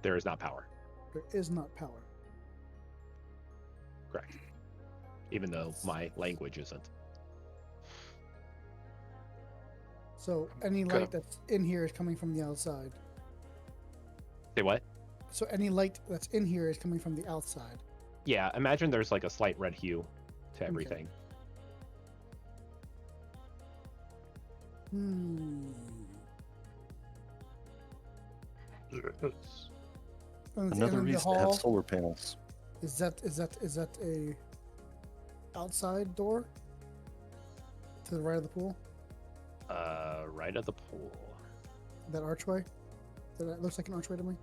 There is not power. There is not power. Correct. Even though my language isn't. So any Gonna- light that's in here is coming from the outside. Say what? So any light that's in here is coming from the outside. Yeah, imagine there's like a slight red hue to everything. Hmm. And Another in the reason to have hall, solar panels. is that a outside door to the right of the pool? Right at the pool. That archway? That looks like an archway to me.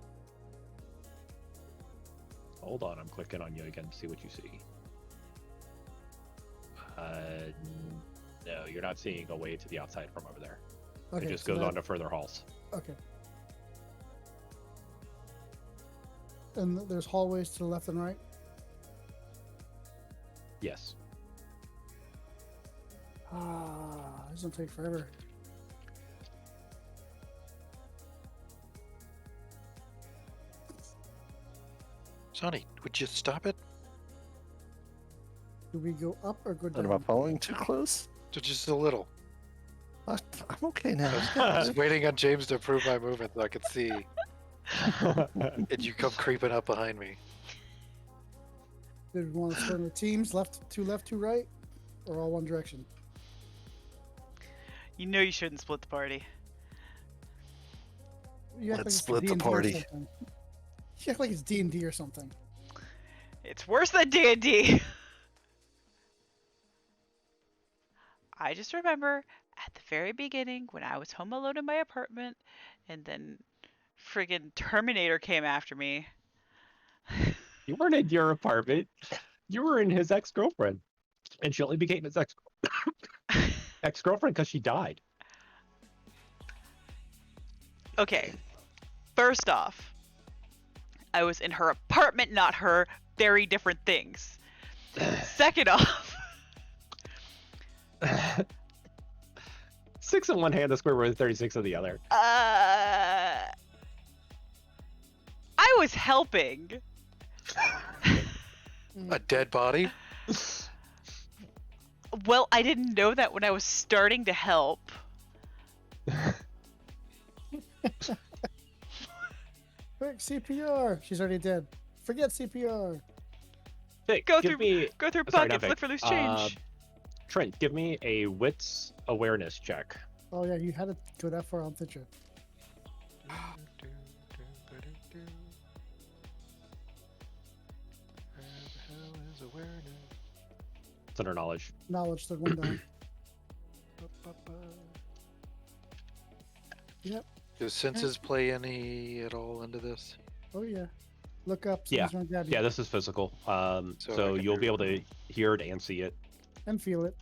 Hold on, I'm clicking on you again to see what you see. No, you're not seeing a way to the outside from over there. Okay, It just so goes that- on to further halls. Okay. And there's hallways to the left and right. Yes. This is gonna take forever. Sonny, would you stop it? Do we go up or go And am I down? following too close? Just a little. I'm okay now. I was waiting on James to approve my movement so I could see. And you come creeping up behind me. Did we want to split into teams? Left, two right, or all one direction? You know you shouldn't split the party. You act Let's it's split the D&D or party. something. You act like it's D&D or something. It's worse than D&D. I just remember at the very beginning when I was home alone in my apartment, and then friggin' Terminator came after me. You weren't in your apartment. You were in his ex-girlfriend. And she only became his ex-girlfriend because she died. Okay, first off, I was in her apartment, not her. Very different things. Second off, 6 in one hand, the square root of 36 in the other. I was helping. A dead body? Well, I didn't know that when I was starting to help. Quick, CPR. She's already dead. Forget CPR. Hey, Go give through me, sorry, buckets, not Vic. look for loose change. Trent, give me a wits awareness check. Oh yeah, you had to go that far, on you? It's under knowledge. Knowledge, third one down. Yep. Do senses play any at all into this? Oh yeah. Look up. Yeah. Someone's gonna grab you. Yeah, this is physical. So So I can you'll do- be able to hear it and see it. And feel it.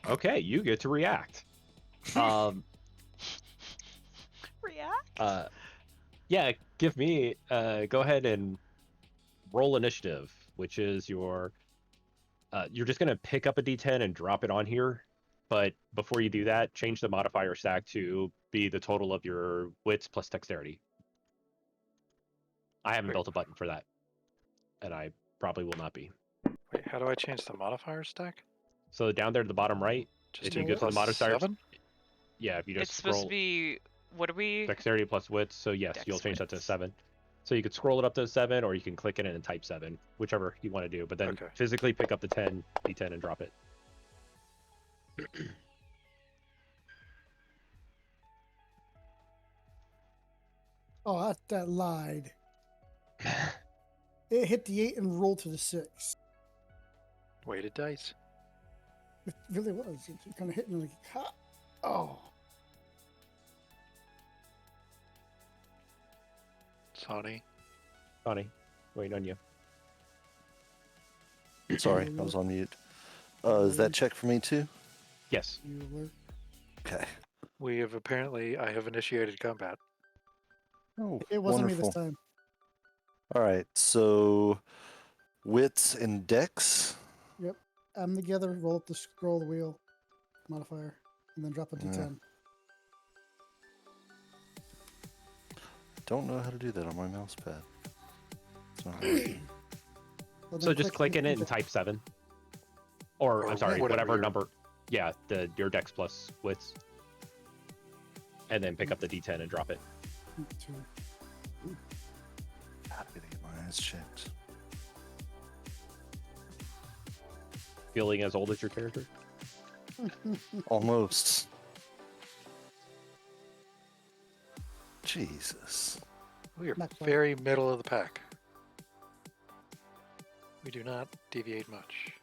Okay, you get to react. Um, React? yeah, give me, go ahead and roll initiative, which is your, you're just going to pick up a d10 and drop it on here. But before you do that, change the modifier stack to be the total of your wits plus dexterity. I haven't Wait. built a button for that, and I probably will not be. Wait, how do I change the modifier stack? So down there to the bottom right, Just if you roll go it. to the plus modifier, 7? yeah, if you just It's supposed scroll to be. What are we? dexterity plus wits, so yes, Dex you'll change that to wits. 7. So you could scroll it up to 7, or you can click it in and type 7, whichever you want to do. But then Okay. physically pick up the d10 and drop it. Oh, that lied. It hit the 8 and rolled to the 6. Weighted dice. It really was. It kind of hit me like, ha! Oh. Sonny. Connie, waiting on you. Sorry, I was on mute. Is that check for me too? Yes. Bueller. Okay. I have initiated combat. Oh, It wasn't me wonderful. this time. All right. So, wits and dex. Yep. Add them together, roll up the scroll the wheel modifier, and then drop a Yeah. d10. Don't know how to do that on my mouse pad. It's not working. Well, So then just click in it and type 7. Or, Or I'm sorry, whatever whatever your- number. Yeah, your dex plus wits. And then pick up the d10 and drop it. Two. I gotta get my eyes checked. Feeling as old as your character? Almost. Jesus. We are Not quite. very middle of the pack. We do not deviate much.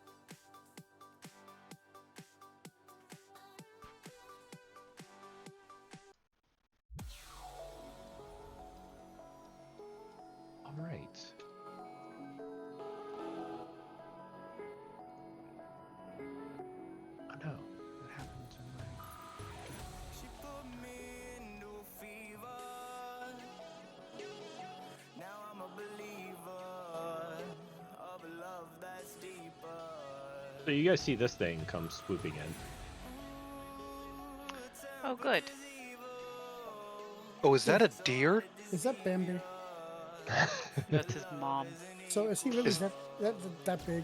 All right. Oh no. What happened to my... She put me into a fever. Now I'm a believer of a love that's deeper. So you guys see this thing come swooping in. Oh, good. Oh, is that a deer? Is that Bambi? No, it's his mom. So is he really Is- that big?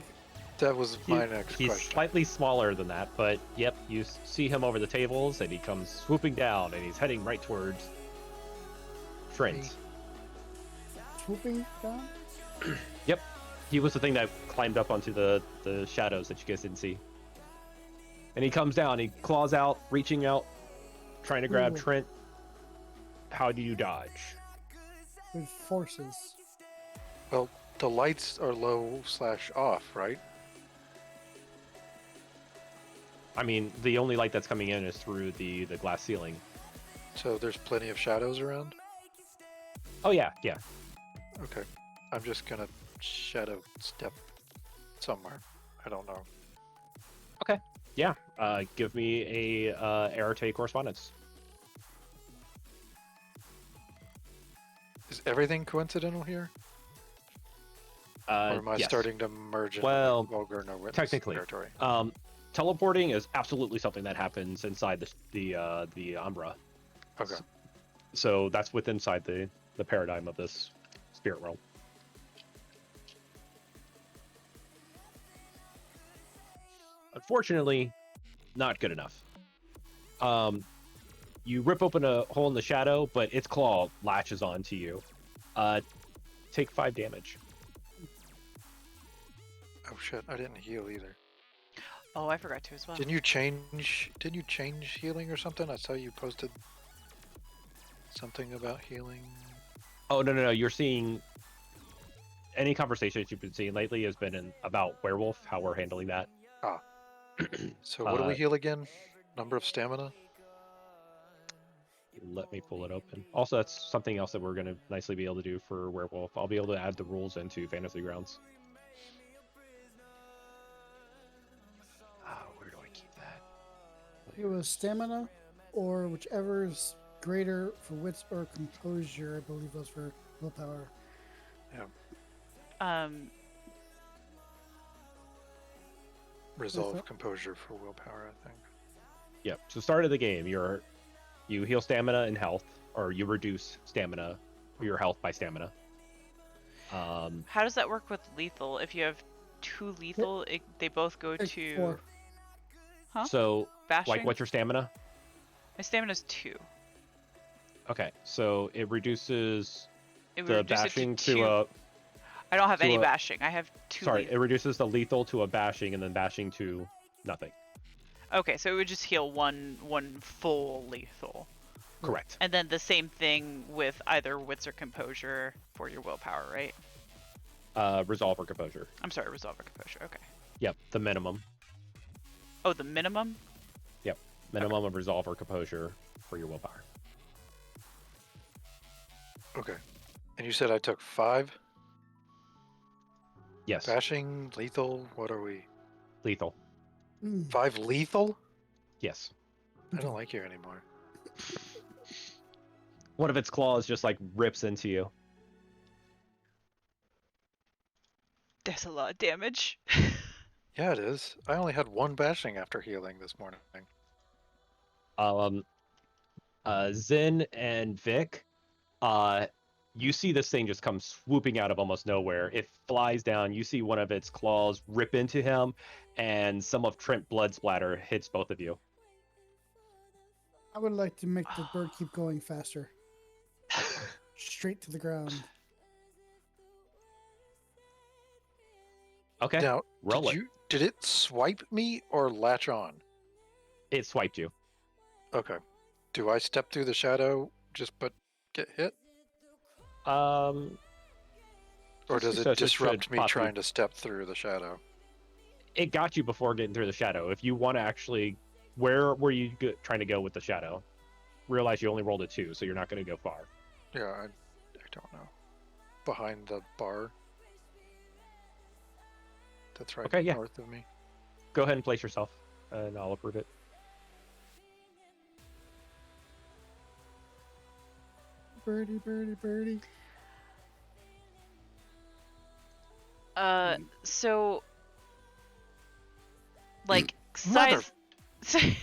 That was my next He's question. slightly smaller than that, but yep, you see him over the tables, and he comes swooping down, and he's heading right towards Trent. Swooping down? Yep, he was the thing that climbed up onto the shadows that you guys didn't see. And he comes down, he claws out, reaching out, trying to grab Ooh. Trent. How do you dodge? With forces. Well, the lights are low/off, right? I mean, the only light that's coming in is through the glass ceiling. So there's plenty of shadows around? Oh yeah, yeah. Okay. I'm just gonna shadow step somewhere. I don't know. Yeah, give me a Arete correspondence. Is everything coincidental here? Or am I Yes. starting to merge into Well, vulgar no witness technically. territory? Teleporting is absolutely something that happens inside the Umbra. Okay. So that's within inside the paradigm of this spirit realm. Unfortunately, not good enough. You rip open a hole in the shadow, but its claw latches onto you. Take 5 damage. Oh shit! I didn't heal either. Oh, I forgot to as well. Didn't you change healing or something? I saw you posted something about healing. Oh no. You're seeing any conversations you've been seeing lately has been about werewolf, how we're handling that. So what do we heal again? Number of stamina? Let me pull it open. Also, that's something else that we're going to nicely be able to do for werewolf. I'll be able to add the rules into Fantasy Grounds. Where do I keep that? It was stamina, or whichever is greater for wits or composure. I believe was for willpower. Resolve that? composure for willpower, I think. Yep. So start of the game, you heal stamina and health, or you reduce stamina or your health by stamina. How does that work with lethal? If you have 2 lethal, they both go Take to 4. Huh? So, bashing. like, what's your stamina? My stamina's 2. Okay, so it reduces It would the reduce bashing it to 2. to a. I don't have to any a- bashing. I have 2. Sorry, it reduces the lethal to a bashing, and then bashing to nothing. Okay, so it would just heal one full lethal. Correct. And then the same thing with either wits or composure for your willpower, right? Resolve or composure. I'm sorry, resolve or composure. Okay. Yep, the minimum. Oh, the minimum? Yep, minimum of resolve or composure for your willpower. Okay. And you said I took 5? Yes, Bashing, lethal, what are we? lethal. 5 lethal? Yes. I don't like you anymore. One of its claws just like rips into you. There's a lot of damage. Yeah, it is. I only had 1 bashing after healing this morning. Um, Zin and Vic, you see this thing just come swooping out of almost nowhere. It flies down. You see one of its claws rip into him, and some of Trent blood splatter hits both of you. I would like to make the bird keep going faster. Straight to the ground. Okay, Now, roll it. did it swipe me or latch on? It swiped you. Okay. Do I step through the shadow just but get hit? Um, Or just does it success, it should disrupt me possibly. trying to step through the shadow? It got you before getting through the shadow. If you want to actually, where were you trying to go with the shadow? Realize you only rolled a 2, so you're not going to go far. Yeah, I don't know. Behind the bar. That's right Okay, yeah. north of me. Go ahead and place yourself, and I'll approve it. Birdie, birdie, birdie. So like Mother- size.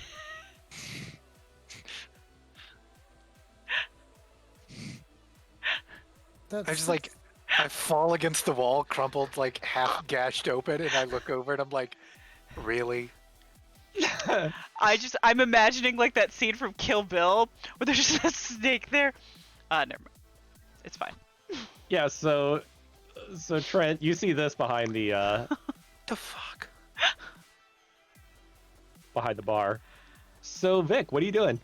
That's I just like I fall against the wall, crumpled, like half gashed open, and I look over and I'm like, really? I'm imagining like that scene from Kill Bill where there's just a snake there. Never mind. It's fine. Yeah, so Trent, you see this behind the The fuck? behind the bar. So Vic, what are you doing?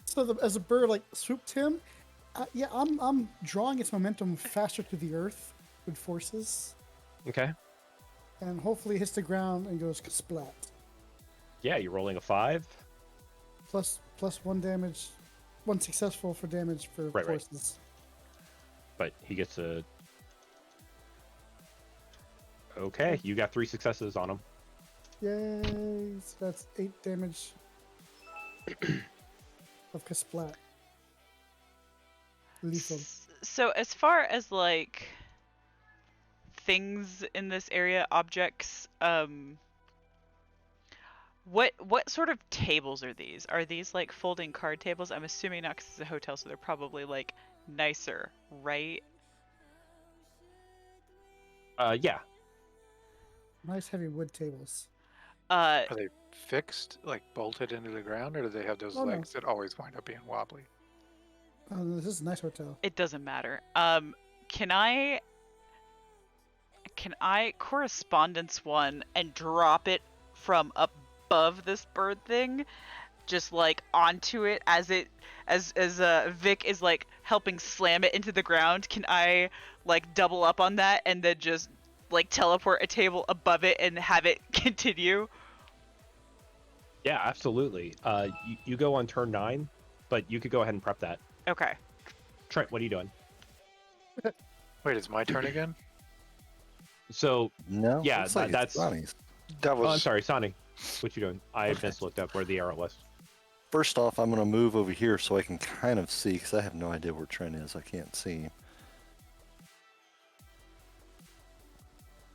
so as the bird like swooped him. Yeah, I'm drawing its momentum faster to the earth with forces, Okay. and hopefully hits the ground and goes splat. Yeah, you're rolling a 5. Plus 1 damage, 1 successful for damage for Right. forces. But he gets a. Okay, you got 3 successes on him. Yay! So that's 8 damage of Kasplat. Lethal. So as far as like things in this area, objects, what sort of tables are these? Are these like folding card tables? I'm assuming not, because it's a hotel, so they're probably like nicer, right? Yeah. Nice heavy wood tables. Uh, Are they fixed, like bolted into the ground, or do they have those Oh, no. legs that always wind up being wobbly? Oh, this is a nice hotel. it doesn't matter. Can I correspondence one and drop it from above this bird thing, just like onto it as Vic is like helping slam it into the ground? Can I like double up on that and then just like teleport a table above it and have it continue? Yeah, absolutely. You go on turn 9, but you could go ahead and prep that. Okay. Trent, what are you doing? Wait, it's my turn again? So, No, Yeah, looks like that's- it's Ronnie's. That was oh, I'm sorry, Sonny. What you doing? I Okay. just looked up where the arrow was. First off, I'm going to move over here so I can kind of see, because I have no idea where Trent is. I can't see.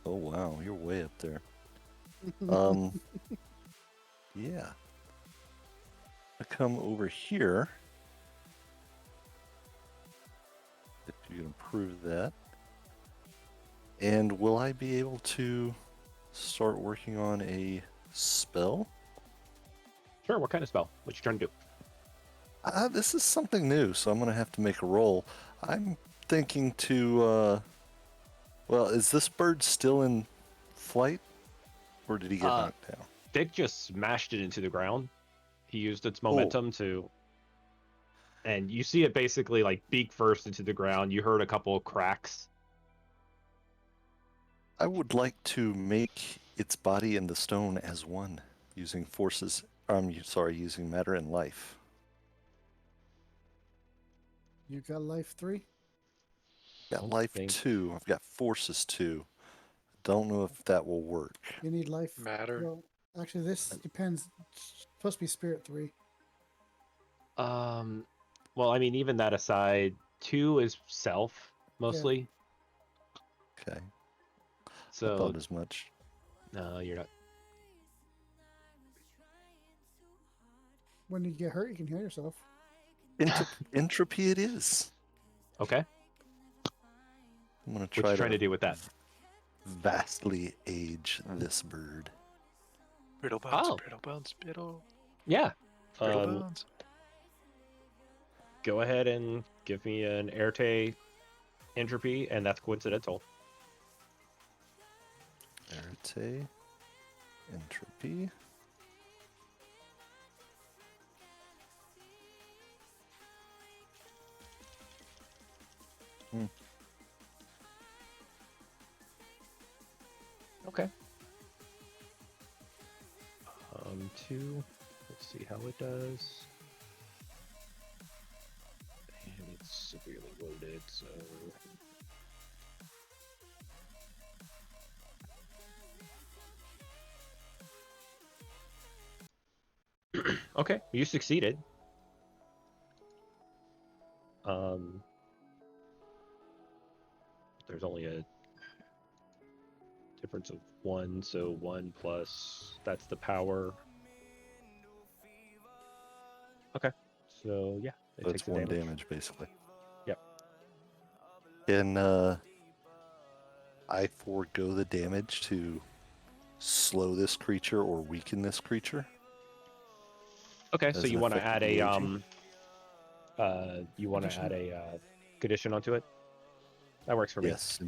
Oh, wow, you're way up there. Yeah. I come over here. If you can improve that. And will I be able to start working on a spell? Sure, what kind of spell? What you trying to do? This is something new, so I'm going to have to make a roll. I'm thinking to, well, is this bird still in flight? Or did he get knocked down? Vic just smashed it into the ground. He used its momentum to, and you see it basically like beak first into the ground. You heard a couple of cracks. I would like to make its body and the stone as one, using forces, using matter and life. You got life 3? Got Don't life think- 2, I've got forces 2. Don't know if that will work. You need life. Matter. Well, Actually, this depends. It's supposed to be Spirit 3. Well, I mean, even that aside, 2 is self mostly. Okay. I So thought as much. no, you're not. When you get hurt, you can heal yourself. Entropy it is. Okay. I'm gonna What try you trying to do with that? vastly age this bird. Brittle bones, Oh. brittle bones, brittle, Yeah. brittle bones. Go ahead and give me an Erte entropy, and that's coincidental. Verite. Entropy. Okay. 2. Let's see how it does. And it's severely loaded, so. Okay, you succeeded. There's only a difference of 1, so 1 plus that's the power. Okay, so yeah, it That's takes the 1 damage. damage basically. Yep. Can I forego the damage to slow this creature or weaken this creature? Okay, so As you an want to effect add of the a aging? condition onto it. That works for me. Yes.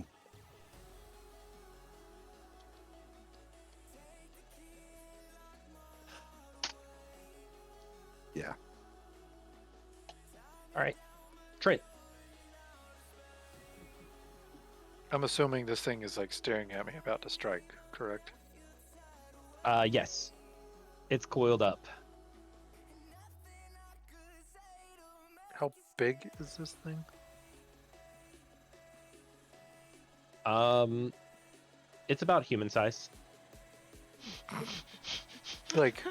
Yeah. All right, Trent. I'm assuming this thing is like staring at me, about to strike. Correct? Yes, it's coiled up. How big is this thing? It's about human size. Like,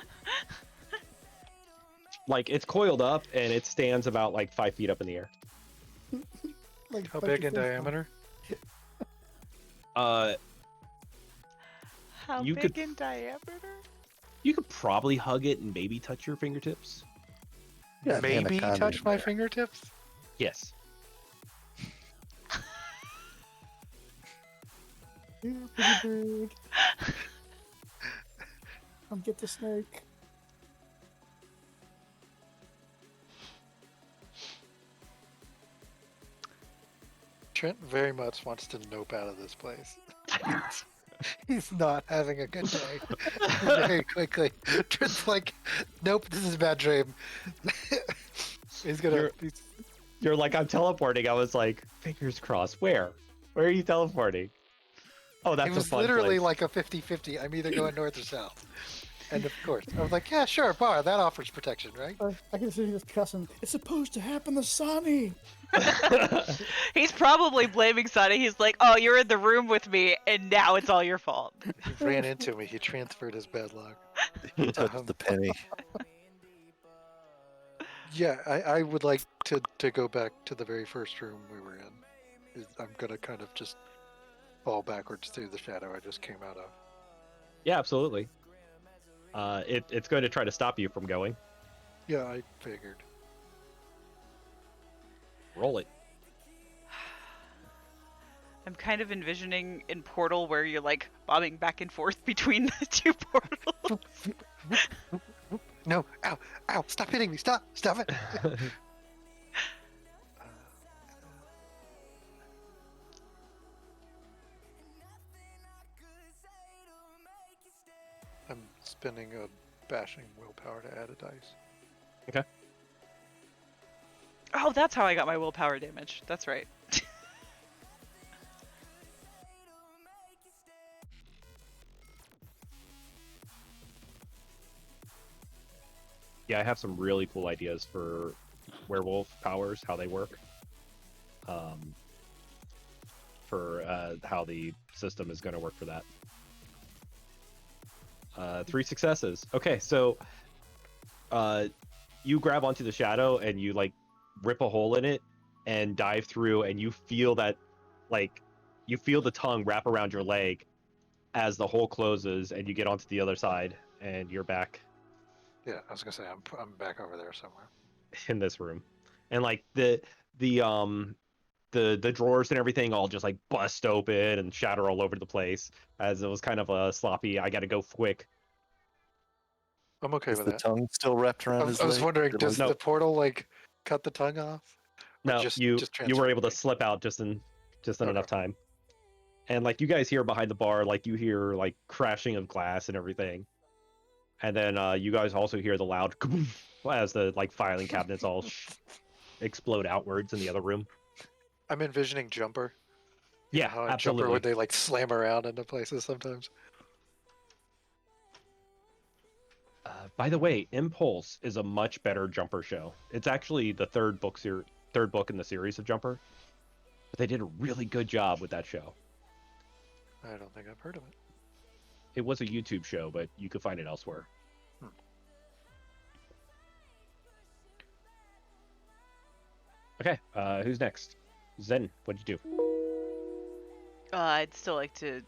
Like it's coiled up and it stands about like 5 feet up in the air. Like how a bunch big of in Flintstones. diameter? How You big could- in diameter? You could probably hug it and maybe touch your fingertips. Yeah, Maybe anaconda touch in my there. fingertips? Yes. Here, pretty bird. Come get the snake. Trent very much wants to nope out of this place. He's not having a good day. Very quickly. Trent's like, nope, this is a bad dream. He's gonna. You're like, I'm teleporting. I was like, fingers crossed. Where? Where are you teleporting? Oh, that's It a was fun literally place. like a 50-50. I'm either going north or south. And of course, I was like, yeah, sure, bar, that offers protection, right? I can see just cussing. It's supposed to happen to Sonny. He's probably blaming Sonny. He's like, "Oh, you're in the room with me, and now it's all your fault." He ran into me. He transferred his bad luck. He touched the penny. Yeah, I would like to go back to the very first room we were in. I'm gonna kind of just fall backwards through the shadow I just came out of. Yeah, absolutely. It's going to try to stop you from going. Yeah, I figured. Roll it. I'm kind of envisioning in Portal where you're like bobbing back and forth between the two portals. No, ow, ow, stop hitting me, stop it. I'm spending a bashing willpower to add a dice. Okay. Oh, that's how I got my willpower damage. That's right. Yeah, I have some really cool ideas for werewolf powers, how they work. For how the system is going to work for that. 3 successes. Okay, so you grab onto the shadow and you like rip a hole in it and dive through, and you feel that like you feel the tongue wrap around your leg as the hole closes, and you get onto the other side, and you're back Yeah, I was gonna say I'm back over there somewhere. in this room, and like the the drawers and everything all just like bust open and shatter all over the place, as it was kind of a sloppy. I got to go quick. I'm okay Is with the that. tongue still wrapped around his I was leg? wondering, Did, does like, No. the portal like cut the tongue off, or No, just you transfer were it able to me? slip out just in Okay. enough time. And like you guys hear behind the bar, like you hear like crashing of glass and everything. And then you guys also hear the loud kaboom as the like filing cabinets all explode outwards in the other room. I'm envisioning Jumper. You know Yeah, how in Jumper absolutely. would they like slam around into places sometimes? By the way, Impulse is a much better Jumper show. It's actually the third book in the series of Jumper, but they did a really good job with that show. I don't think I've heard of it. It was a YouTube show, but you could find it elsewhere. Hmm. Okay, who's next? Zen, what'd you do? I'd still like to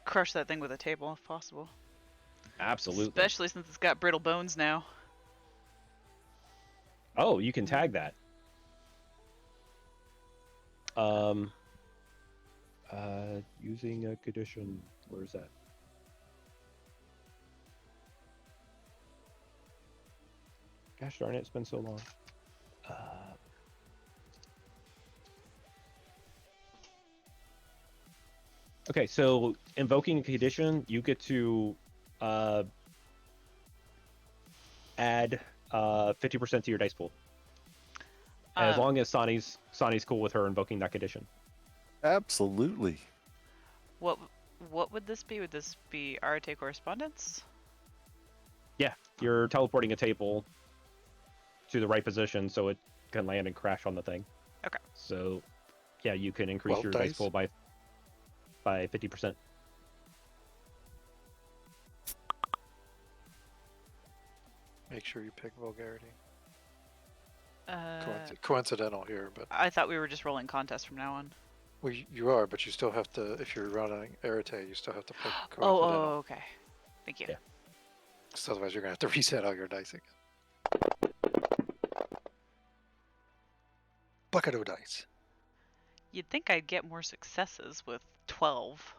crush that thing with a table if possible. Absolutely. Especially since it's got brittle bones now. Oh, you can tag that. Using a condition. Where is that? Gosh darn it, it's been so long. Okay, so invoking a condition, you get to add 50% to your dice pool. As long as Sani's cool with her invoking that condition. absolutely. What would this be? Would this be Arate correspondence? Yeah, you're teleporting a table to the right position so it can land and crash on the thing. Okay. So, yeah, you can increase 12 your dice? dice pool by 50%. Make sure you pick vulgarity. Uh, Coincidental here, but I thought we were just rolling contests from now on. well, you are, but you still have to. If you're running Arate, you still have to pick Oh, coincidental. okay. Thank you. Yeah. So otherwise, you're gonna have to reset all your dice again. Bucket of dice. You'd think I'd get more successes with 12.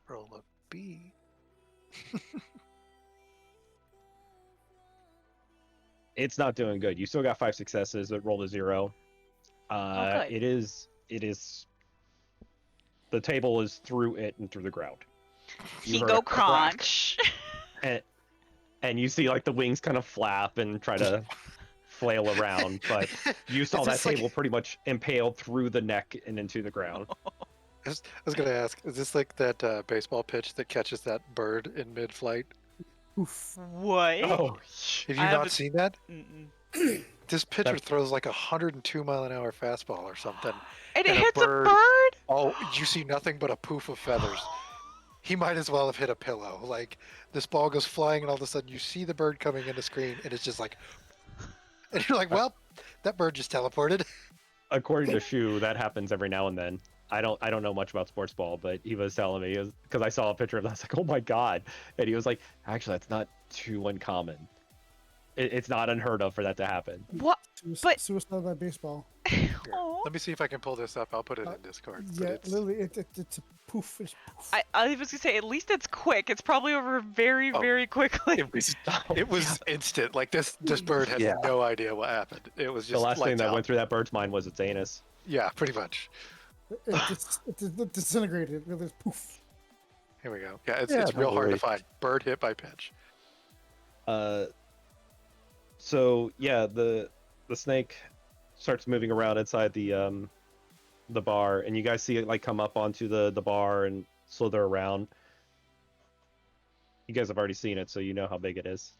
Roll a B. It's not doing good. You still got 5 successes. It rolled a 0. Good. It is. The table is through it and through the ground. You He heard go a crack, crunch. and you see like the wings kind of flap and try to flail around, but you saw Is that this like- table pretty much impaled through the neck and into the ground. I was gonna ask, is this like that baseball pitch that catches that bird in mid-flight? Oof. What? Oh, Have I you not haven't- seen that? Mm-mm. This pitcher That- throws like 102-mile-an-hour fastball or something. And it And a hits bird- a bird? Oh, you see nothing but a poof of feathers. He might as well have hit a pillow. Like this ball goes flying, and all of a sudden you see the bird coming into screen, and it's just like, and you're like, well, that bird just teleported. According to Shu, that happens every now and then. I don't know much about sports ball, but he was telling me because I saw a picture of that. I was like, oh my god, and he was like, actually, that's not too uncommon. It's not unheard of for that to happen. What? But- Suicide by baseball. Aw. Let me see if I can pull this up. I'll put it in Discord. But Yeah, it's, literally, it's a poof. It's poof. I was gonna say, at least it's quick. It's probably over very, Oh. very quickly. it was instant. Like this bird had Yeah. no idea what happened. It was just The last thing lights that out. went through that bird's mind was its anus. Yeah, pretty much. It disintegrated. It was poof. Here we go. Yeah, it's Yeah, real don't hard to worry. find. Bird hit by pitch. So yeah, the snake starts moving around inside the bar, and you guys see it like come up onto the bar and slither around. You guys have already seen it, so you know how big it is.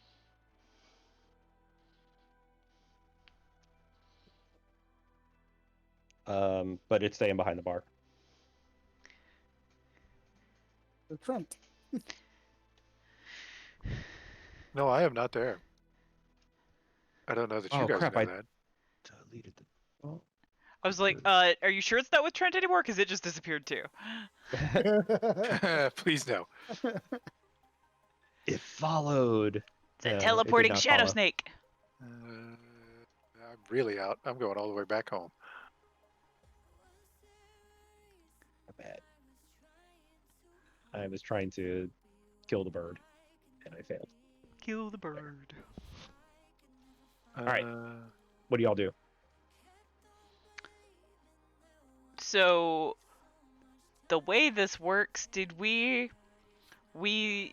But it's staying behind the bar. The front. No, I am not there. I don't know that you Oh guys crap! know I that. deleted the. Oh. I was like, are you sure it's not with Trent anymore? Because it just disappeared too. Please no. It followed. It's a No, it did teleporting not shadow follow. snake. I'm really out. I'm going all the way back home. Bad. I was trying to kill the bird, and I failed. Kill the bird. right. What do y'all do? So the way this works, we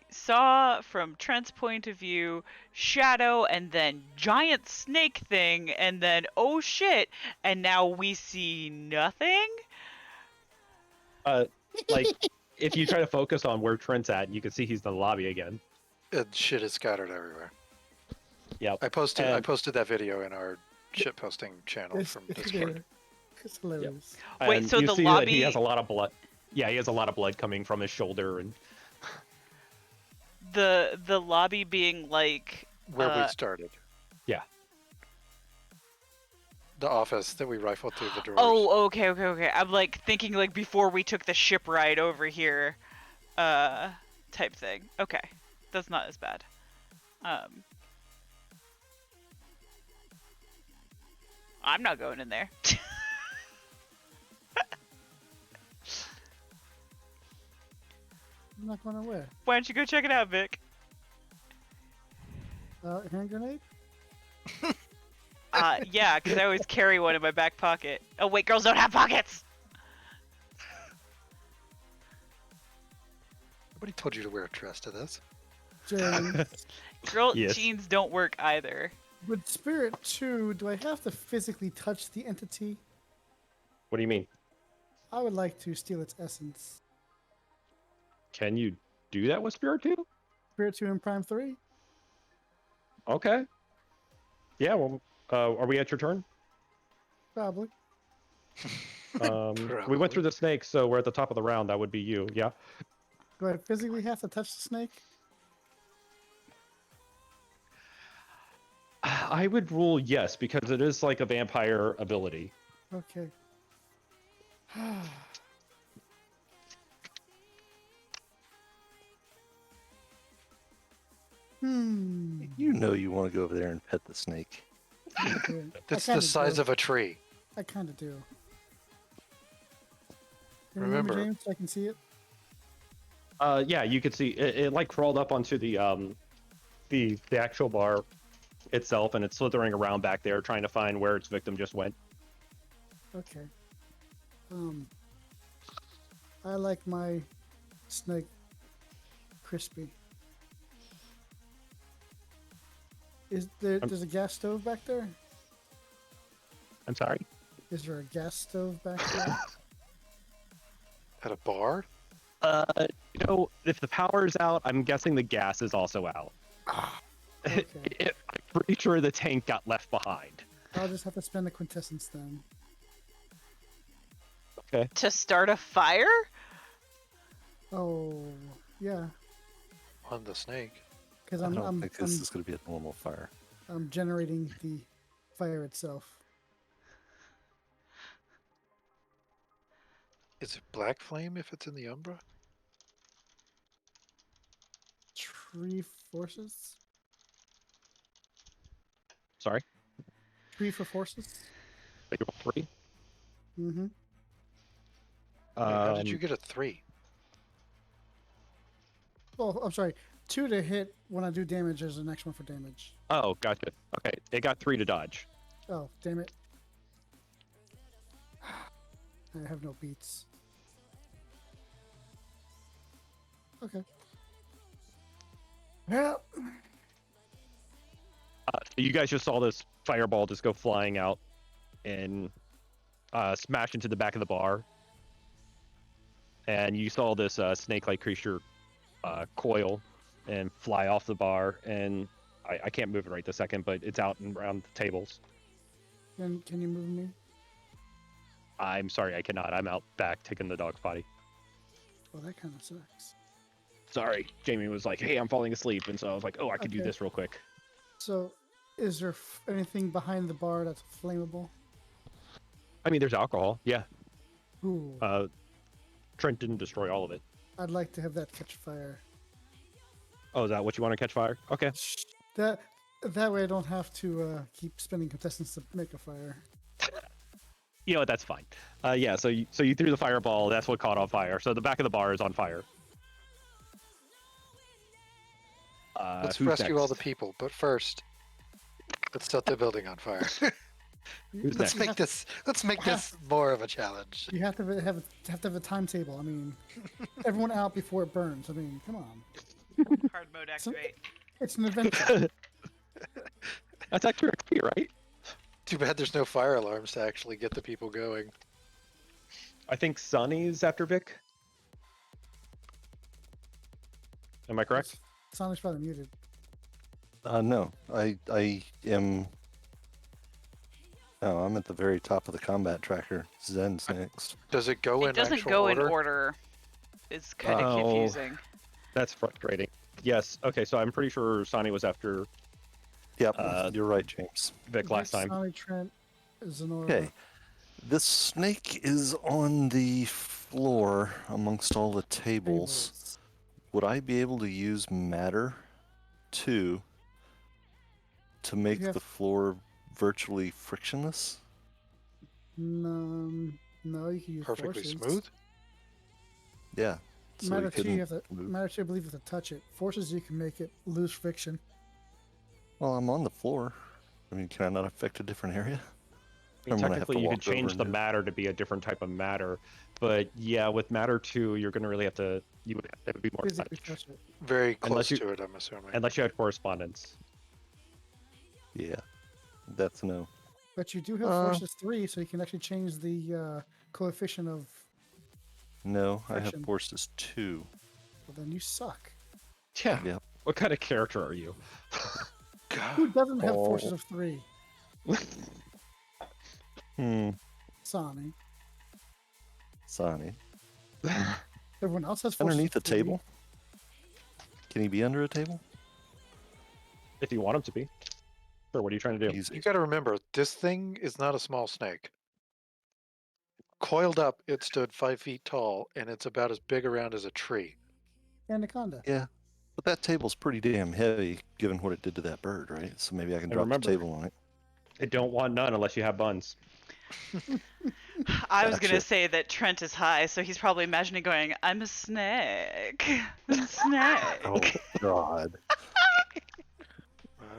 saw from Trent's point of view shadow and then giant snake thing and then oh shit and now we see nothing? Like, if you try to focus on where Trent's at, you can see he's in the lobby again. And shit is scattered everywhere. Yep. I posted And- that video in our shit posting channel from Discord. It's hilarious. Wait, And so you the see that he lobby- has a lot of blood. Yeah, he has a lot of blood coming from his shoulder, and The lobby being like Where we started. Yeah. The office that we rifled through the doors. oh okay. I'm like thinking like before we took the ship ride over here type thing. Okay. That's not as bad. I'm not going in there. I'm not going away. Why don't you go check it out, Vic? Hand grenade? Yeah, because I always carry one in my back pocket. Oh wait, girls don't have pockets! Nobody told you to wear a dress to this. James. Girl Yes. jeans don't work either. With Spirit 2, do I have to physically touch the entity? what do you mean? I would like to steal its essence. Can you do that with Spirit 2? Spirit 2 and Prime 3? Okay. Yeah. Well, are we at your turn? Probably. We went through the snake, so we're at the top of the round. That would be you. Yeah. Do I physically have to touch the snake? I would rule yes, because it is like a vampire ability. Okay. You know you want to go over there and pet the snake. That's the size of a tree. I kind of do. Can you remember, Remember- James, so I can see it? Yeah, you could see it like crawled up onto the actual bar itself, and it's slithering around back there trying to find where its victim just went. Okay. I like my snake crispy. There's a gas stove back there? I'm sorry. Is there a gas stove back there? At a bar? You know, if the power's out, I'm guessing the gas is also out. Okay. I'm pretty sure the tank got left behind. I'll just have to spend the quintessence then. Okay. To start a fire? Oh, yeah. On the snake. Because I I'm don't think this is going to be a normal fire. I'm generating the fire itself. Is it black flame if it's in the Umbra? Tree forces? Sorry. Tree for forces? But you rolled 3. Mm-hmm. Wait, how did you get a 3? Oh, I'm sorry. 2 to hit when I do damage. There's the next one for damage. Oh, gotcha. Okay, it got 3 to dodge. Oh, damn it. I have no beats. Okay. Well, So you guys just saw this fireball just go flying out and smash into the back of the bar. And you saw this snake-like creature coil and fly off the bar. And I can't move it right this second, but it's out and around the tables. can you move me? I'm sorry, I cannot. I'm out back taking the dog's potty. Well, that kind of sucks. sorry. Jamie was like, hey, I'm falling asleep. And so I was like, oh, I can do Okay. this real quick. So, is there anything behind the bar that's flammable? I mean, there's alcohol. Yeah. Ooh, Trent didn't destroy all of it. I'd like to have that catch fire. Oh, is that what you want to catch fire? Okay. That way I don't have to keep spending contestants to make a fire. You know what? That's fine. Yeah. So you threw the fireball. That's what caught on fire. So the back of the bar is on fire. Let's Who's rescue all the next? people, but first, let's set the building on fire. Who's let's next? make this more of a challenge. You have to have a timetable. I mean, everyone out before it burns. I mean, come on. Hard mode activate. It's an adventure. That's actually XP, right? Too bad there's no fire alarms to actually get the people going. I think Sonny's after Vic. Am I correct? Sonic's probably muted. No, I am. No, I'm at the very top of the combat tracker. Zen's next. Does it go It in doesn't actual go order? in order. It's kind of Oh. confusing. That's frustrating. Yes. Okay. So I'm pretty sure Sonny was after Yep, Uh, you're right, James. Vic last time. Sonic, Trent, Zenora. Okay. This snake is on the floor amongst all the tables. Would I be able to use matter to make have- the floor virtually frictionless? No, you can use Perfectly forces. smooth? Yeah. So Matter we two, couldn't you have to. move. Matter two, I believe you have to touch it. Forces, you can make it lose friction. Well, I'm on the floor. I mean, can I not affect a different area? I mean, I'm gonna have to technically, you could walk over change and the do it. matter to be a different type of matter, but yeah, with matter 2, you're gonna really have to. You would have to be more Physically touch, touch it. Very Unless close you- to it, I'm assuming. unless you had correspondence. Yeah, that's a no. But you do have forces 3, so you can actually change the coefficient of. No, I have Friction. forces 2. Well, then you suck. Yeah. Yep. What kind of character are you? Who doesn't have Oh. forces of 3? Sonic. Sonny. Everyone else has forces Underneath the of 3. table? Can he be under a table? If you want him to be. Sure. What are you trying to do? Easy. You got to remember, this thing is not a small snake. Coiled up, it stood 5 feet tall, and it's about as big around as a tree. Anaconda. Yeah, but that table's pretty damn heavy, given what it did to that bird, right? So maybe I can And drop remember- the table on it. I don't want none unless you have buns. I was Gotcha. gonna say that Trent is high, so he's probably imagining going, "I'm a snake, snake." Oh God!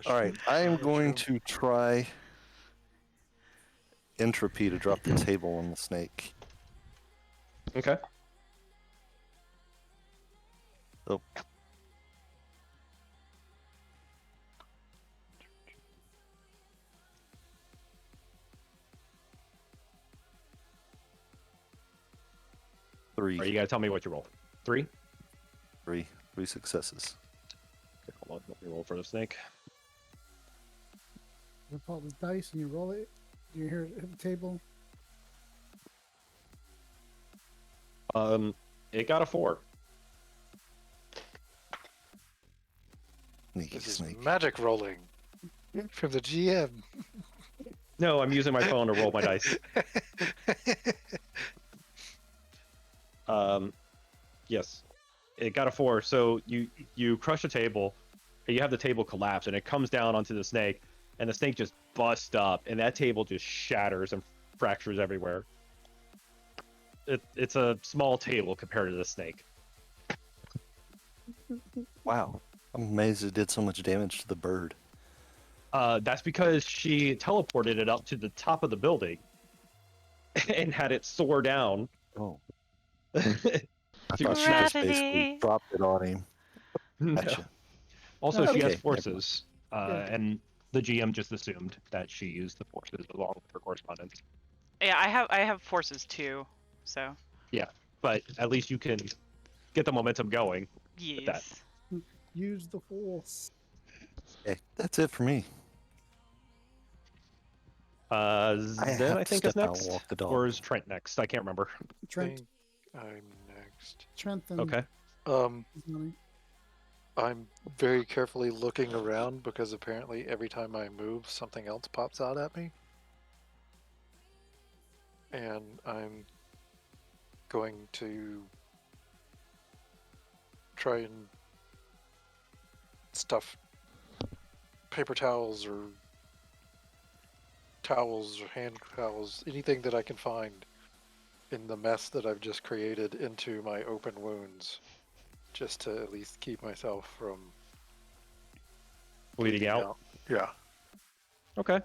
All right, I am going to try entropy to drop the table on the snake. Okay. Oh. Or you gotta tell me what you roll. 3. Three successes. Okay, hold on. Let me roll for the snake. You pull the dice and you roll it. You hear it hit the table. It got a 4. Sneaky This is snake. magic rolling from the GM. No, I'm using my phone to roll my dice. Yes, it got a 4. So you crush a table, and you have the table collapse, and it comes down onto the snake, and the snake just busts up, and that table just shatters and fractures everywhere. It's a small table compared to the snake. Wow, I'm amazed it did so much damage to the bird. That's because she teleported it up to the top of the building and had it soar down. Oh, to I thought she just Gravity. basically dropped it on him. No. Gotcha. Also, No, she has okay, forces, Yeah. and the GM just assumed that she used the forces along with her correspondence. Yeah, I have forces too, so But at least you can get the momentum going. yes. Use the force. Okay, that's it for me. Zen, have I to think, is step out and next. walk the dog. Or is Trent next? I can't remember. Trent, I'm next. Trent, and Okay. Um, Sonny. I'm very carefully looking around because apparently every time I move, something else pops out at me. And I'm going to try and stuff paper towels or hand towels, anything that I can find in the mess that I've just created into my open wounds, just to at least keep myself from Bleeding out. Yeah. Okay.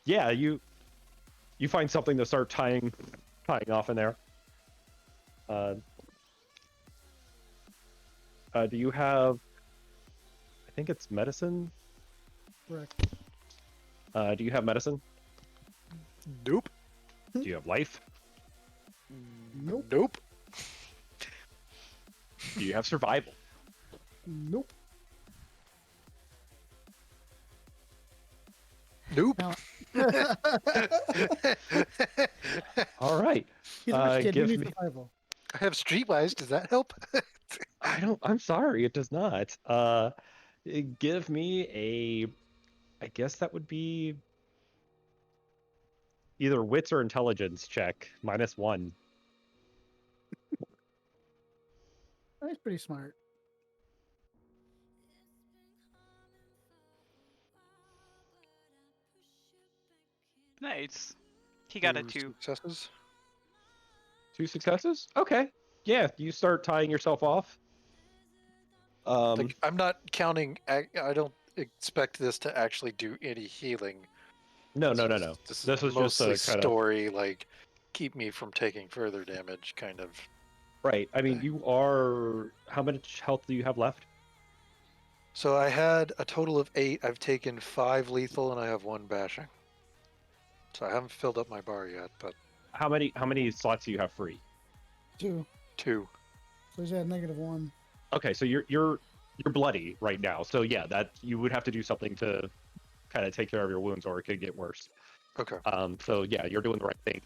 Yeah, you find something to start tying off in there. Do you have? I think it's medicine. Correct. Do you have medicine? Nope. Do you have life? Nope. Nope. Do you have survival? Nope. Nope. Now, All right. he's a rich kid. Who Give needs me. survival? I have streetwise. Does that help? I'm sorry, it does not. Give me a. I guess that would be either wits or intelligence check, -1. He's pretty smart. Nice. He got a 2. Successes. 2 successes? Okay. Yeah, you start tying yourself off. Like, I'm not counting. I don't expect this to actually do any healing. No. This This is was just mostly a kind of story, like keep me from taking further damage, kind of. right. I mean, thing. you are. How much health do you have left? So I had a total of 8. I've taken 5 lethal, and I have 1 bashing. So I haven't filled up my bar yet, but How many slots do you have free? 2. 2. So he's at -1. Okay, so you're bloody right now. So yeah, that you would have to do something to kind of take care of your wounds, or it could get worse. Okay. So yeah, you're doing the right thing,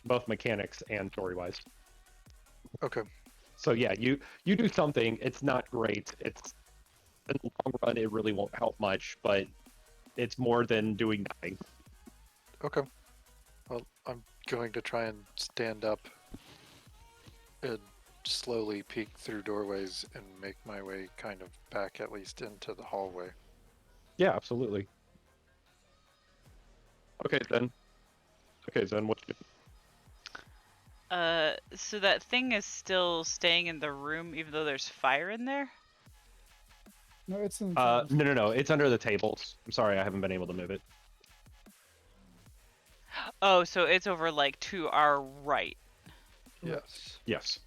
both mechanics and story wise. Okay. So yeah, you do something. It's not great. It's in the long run, it really won't help much, but it's more than doing nothing. Okay. Well, I'm going to try and stand up and slowly peek through doorways and make my way kind of back at least into the hallway. Yeah, absolutely. Okay, then. What you do? So that thing is still staying in the room even though there's fire in there? No, it's in. No. It's under the tables. I'm sorry, I haven't been able to move it. Oh, so it's over like to our right. Yes. Yes.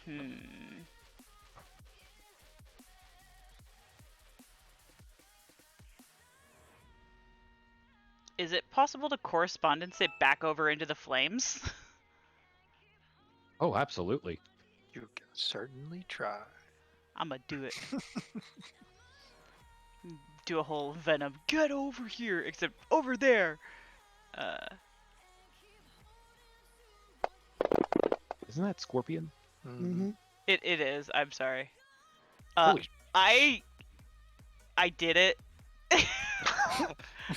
Hmm. Is it possible to correspondence it back over into the flames? Oh, absolutely. You can certainly try. I'ma do it. Do a whole Venom, get over here, except over there. Isn't that Scorpion? Mm-hmm. It is. I'm sorry. Holy I did it.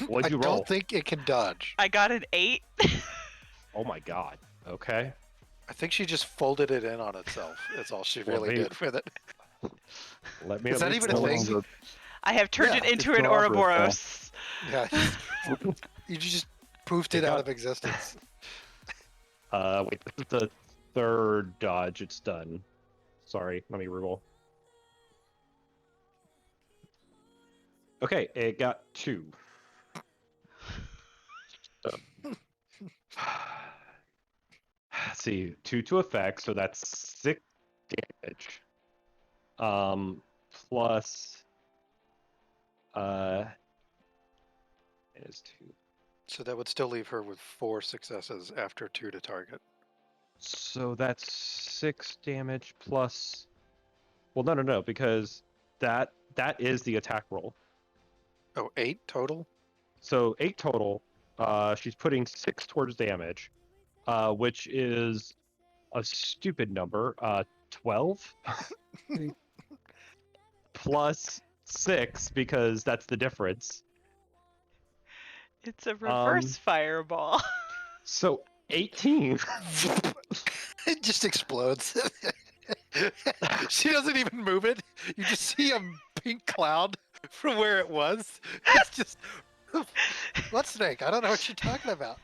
What'd you I roll? don't think it can dodge. I got an 8. Oh my god. Okay. I think she just folded it in on itself. That's all she really maybe- did with it. Let me. Is that at least even a roll thing? on I have turned Yeah, it into it's an an Ouroboros now. Ouroboros. Yeah. You just poofed It it out got- of existence. Wait. This is the third dodge. It's done. Sorry. Let me reroll. Okay, it got 2. So, let's see, 2 to effect, so that's 6 damage. Plus, it is 2. So that would still leave her with 4 successes after 2 to target. So that's 6 damage plus. Well, no, because that is the attack roll. Oh, 8 total? So 8 total. She's putting 6 towards damage, which is a stupid number. 12 plus 6 because that's the difference. It's a reverse fireball. So 18. It just explodes. She doesn't even move it. You just see a pink cloud from where it was. It's just. What snake? I don't know what you're talking about.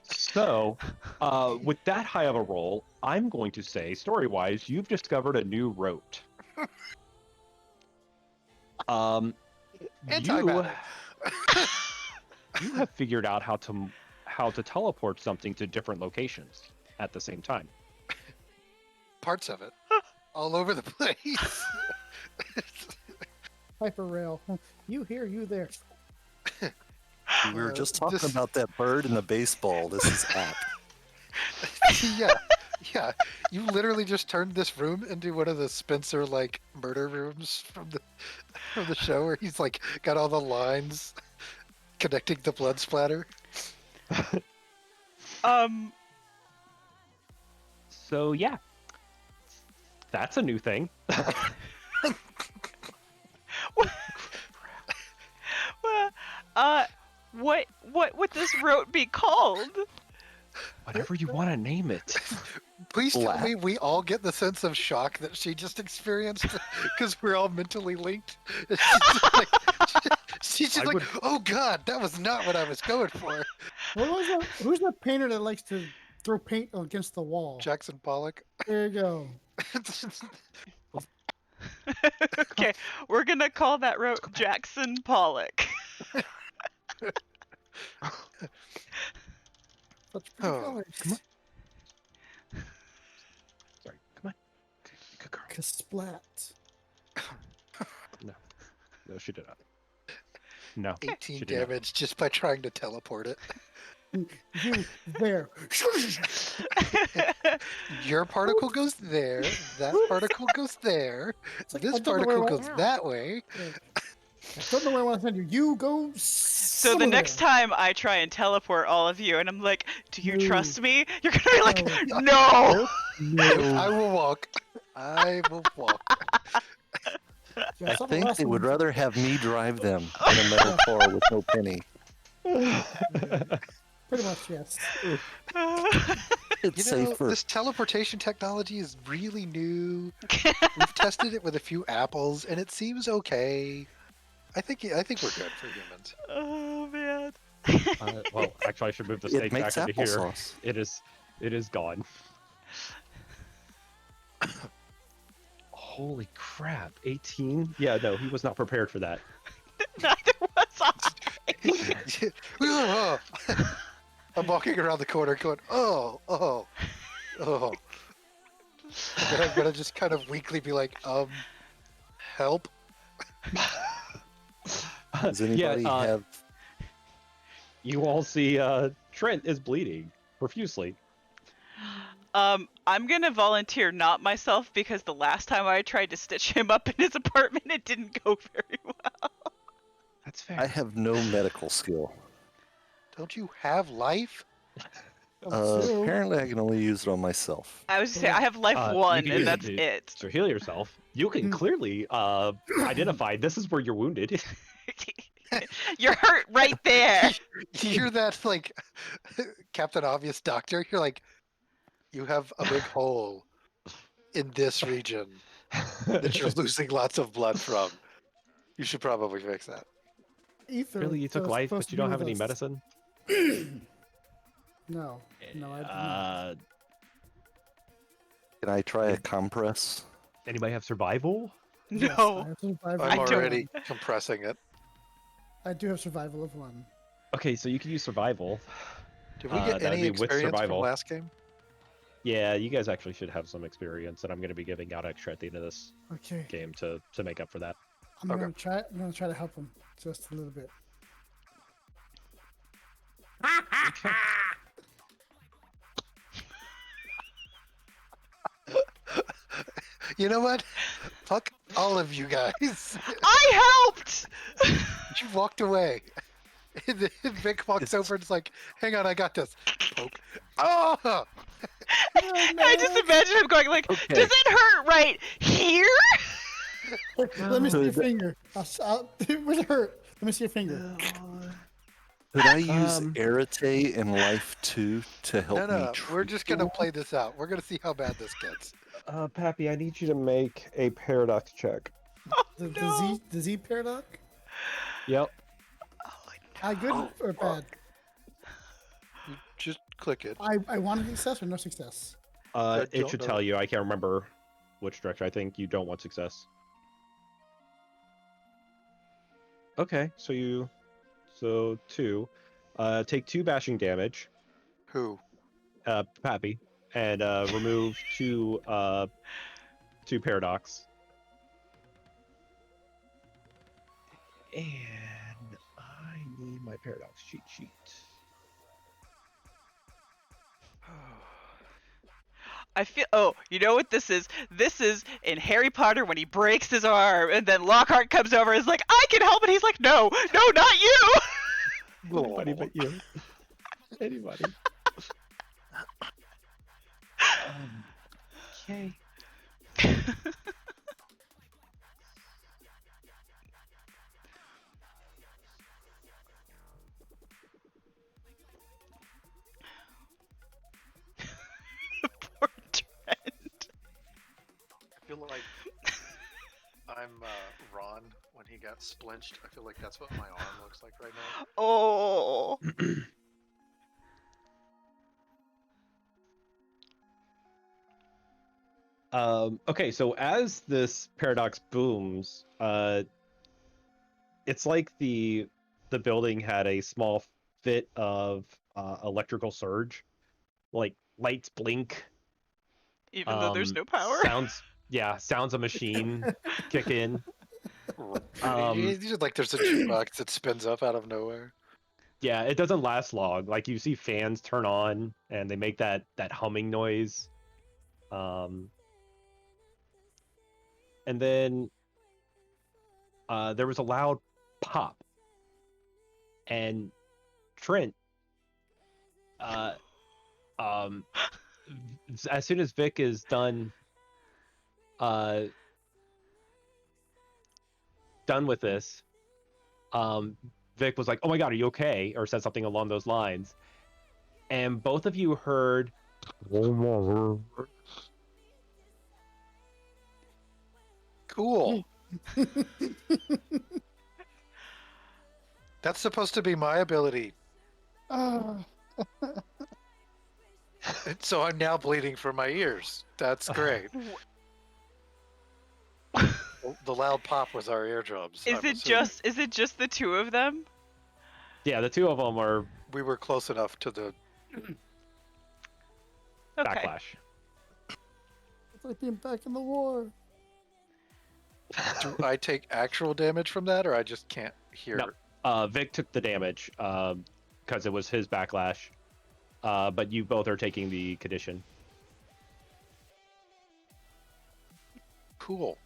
So, with that high of a roll, I'm going to say, story-wise, you've discovered a new route. You Antimatter. you have figured out how to teleport something to different locations at the same time. Parts of it. All over the place. Hyperrail. You here, you there. We were just talking this- about that bird and the baseball. This is apt. Yeah. You literally just turned this room into one of the Spencer like murder rooms from the show where he's like got all the lines connecting the blood splatter. So yeah, that's a new thing. What would this route be called? Whatever you want to name it. Please tell Black. me we all get the sense of shock that she just experienced because we're all mentally linked. She's just like, oh god, that was not what I was going for. What was that? Who's the painter that likes to throw paint against the wall? Jackson Pollock. There you go. Okay, we're gonna call that route Jackson Pollock. Such pretty Oh, colors. come on. Sorry, come on. Good girl. Kasplat. No, she did not. No. 18 she did not. damage just by trying to teleport it. You there. Your particle goes there. That particle goes there. like, This I don't know where particle I goes am. that way. I don't know where I want to send you. You go. So the next time I try and teleport all of you, and I'm like, "Do you trust me?" You're gonna be like, "No." I will walk. I will walk. Yeah, I something think they awesome. would rather have me drive them in a metal car with no penny. Pretty much, yes. It's You know, safer. this teleportation technology is really new. We've tested it with a few apples, and it seems okay. I think we're good for humans. Oh man. Well, actually, I should move the It snake back makes into here. applesauce. It is gone. Holy crap! 18? Yeah, no, he was not prepared for that. Neither was I. I'm walking around the corner going, oh. And I'm gonna just kind of weakly be like, help. Does anybody have? You all see Trent is bleeding profusely. I'm gonna volunteer not myself because the last time I tried to stitch him up in his apartment, it didn't go very well. That's fair. I have no medical skill. Don't you have life? So, Apparently, I can only use it on myself. I was gonna say I have life You 1, can and use that's it it. to heal yourself. You can clearly identify this is where you're wounded. You're hurt right there. You're that, like, Captain Obvious doctor. You're like, you have a big hole in this region that you're losing lots of blood from. You should probably fix that. Ether. Really, you took was life, supposed but to you be don't have with any us. medicine? No, I do not. Can I try a compress? Anybody have survival? Yes, No. I have survival I'm I of don't- already one. compressing it. I do have survival of 1. Okay, so you can use survival. Did we get that'd any be with experience from survival. last game? Yeah, you guys actually should have some experience, and I'm going to be giving out extra at the end of this Okay. game to make up for that. I'm Okay. gonna try. I'm gonna try to help him just a little bit. You know what? Fuck all of you guys. I helped. She walked away. And then Vic walks over and is like, "Hang on, I got this." Poke. Oh! I just imagine him going like, Okay. "Does it hurt right here?" Let me see your Could- finger. Where's it hurt? Let me see your finger. Could I use Um, Arate in Life 2 to help me No. We're treat just the gonna wound? play this out. We're gonna see how bad this gets. Pappy, I need you to make a paradox check. The No. Z paradox. Yep. I good or bad? You just click it. I want a success or no success. It don't should know. tell you. I can't remember which direction. I think you don't want success. Okay, so 2. Take 2 bashing damage, Who? Pappy, and remove 2 paradox. And I need my paradox cheat sheet. I feel. Oh, you know what this is? This is in Harry Potter when he breaks his arm, and then Lockhart comes over and is like, "I can help," and he's like, "No, no, not you." Anybody but you. Anybody. Okay. Poor Trent. I feel like I'm Ron when he got splinched. I feel like that's what my arm looks like right now. Oh. Okay, so as this paradox booms, it's like the building had a small fit of electrical surge, like lights blink, Even though there's no power. sounds a machine kick in. These are like there's a jukebox that spins up out of nowhere. Yeah, it doesn't last long. Like you see fans turn on and they make that humming noise. And then there was a loud pop, and Trent, uh, as soon as Vic is done, done with this, Vic was like, "Oh my God, are you okay?" or said something along those lines, and both of you heard. Cool. That's supposed to be my ability. Ah, So I'm now bleeding from my ears. That's great. The loud pop was our eardrums. Is I'm it assuming. just the two of them? Yeah, the two of them are We were close enough to the. Okay. backlash. it's like being back in the war. Do I take actual damage from that, or I just can't hear? No. Vic took the damage because it was his backlash, but you both are taking the condition. Cool.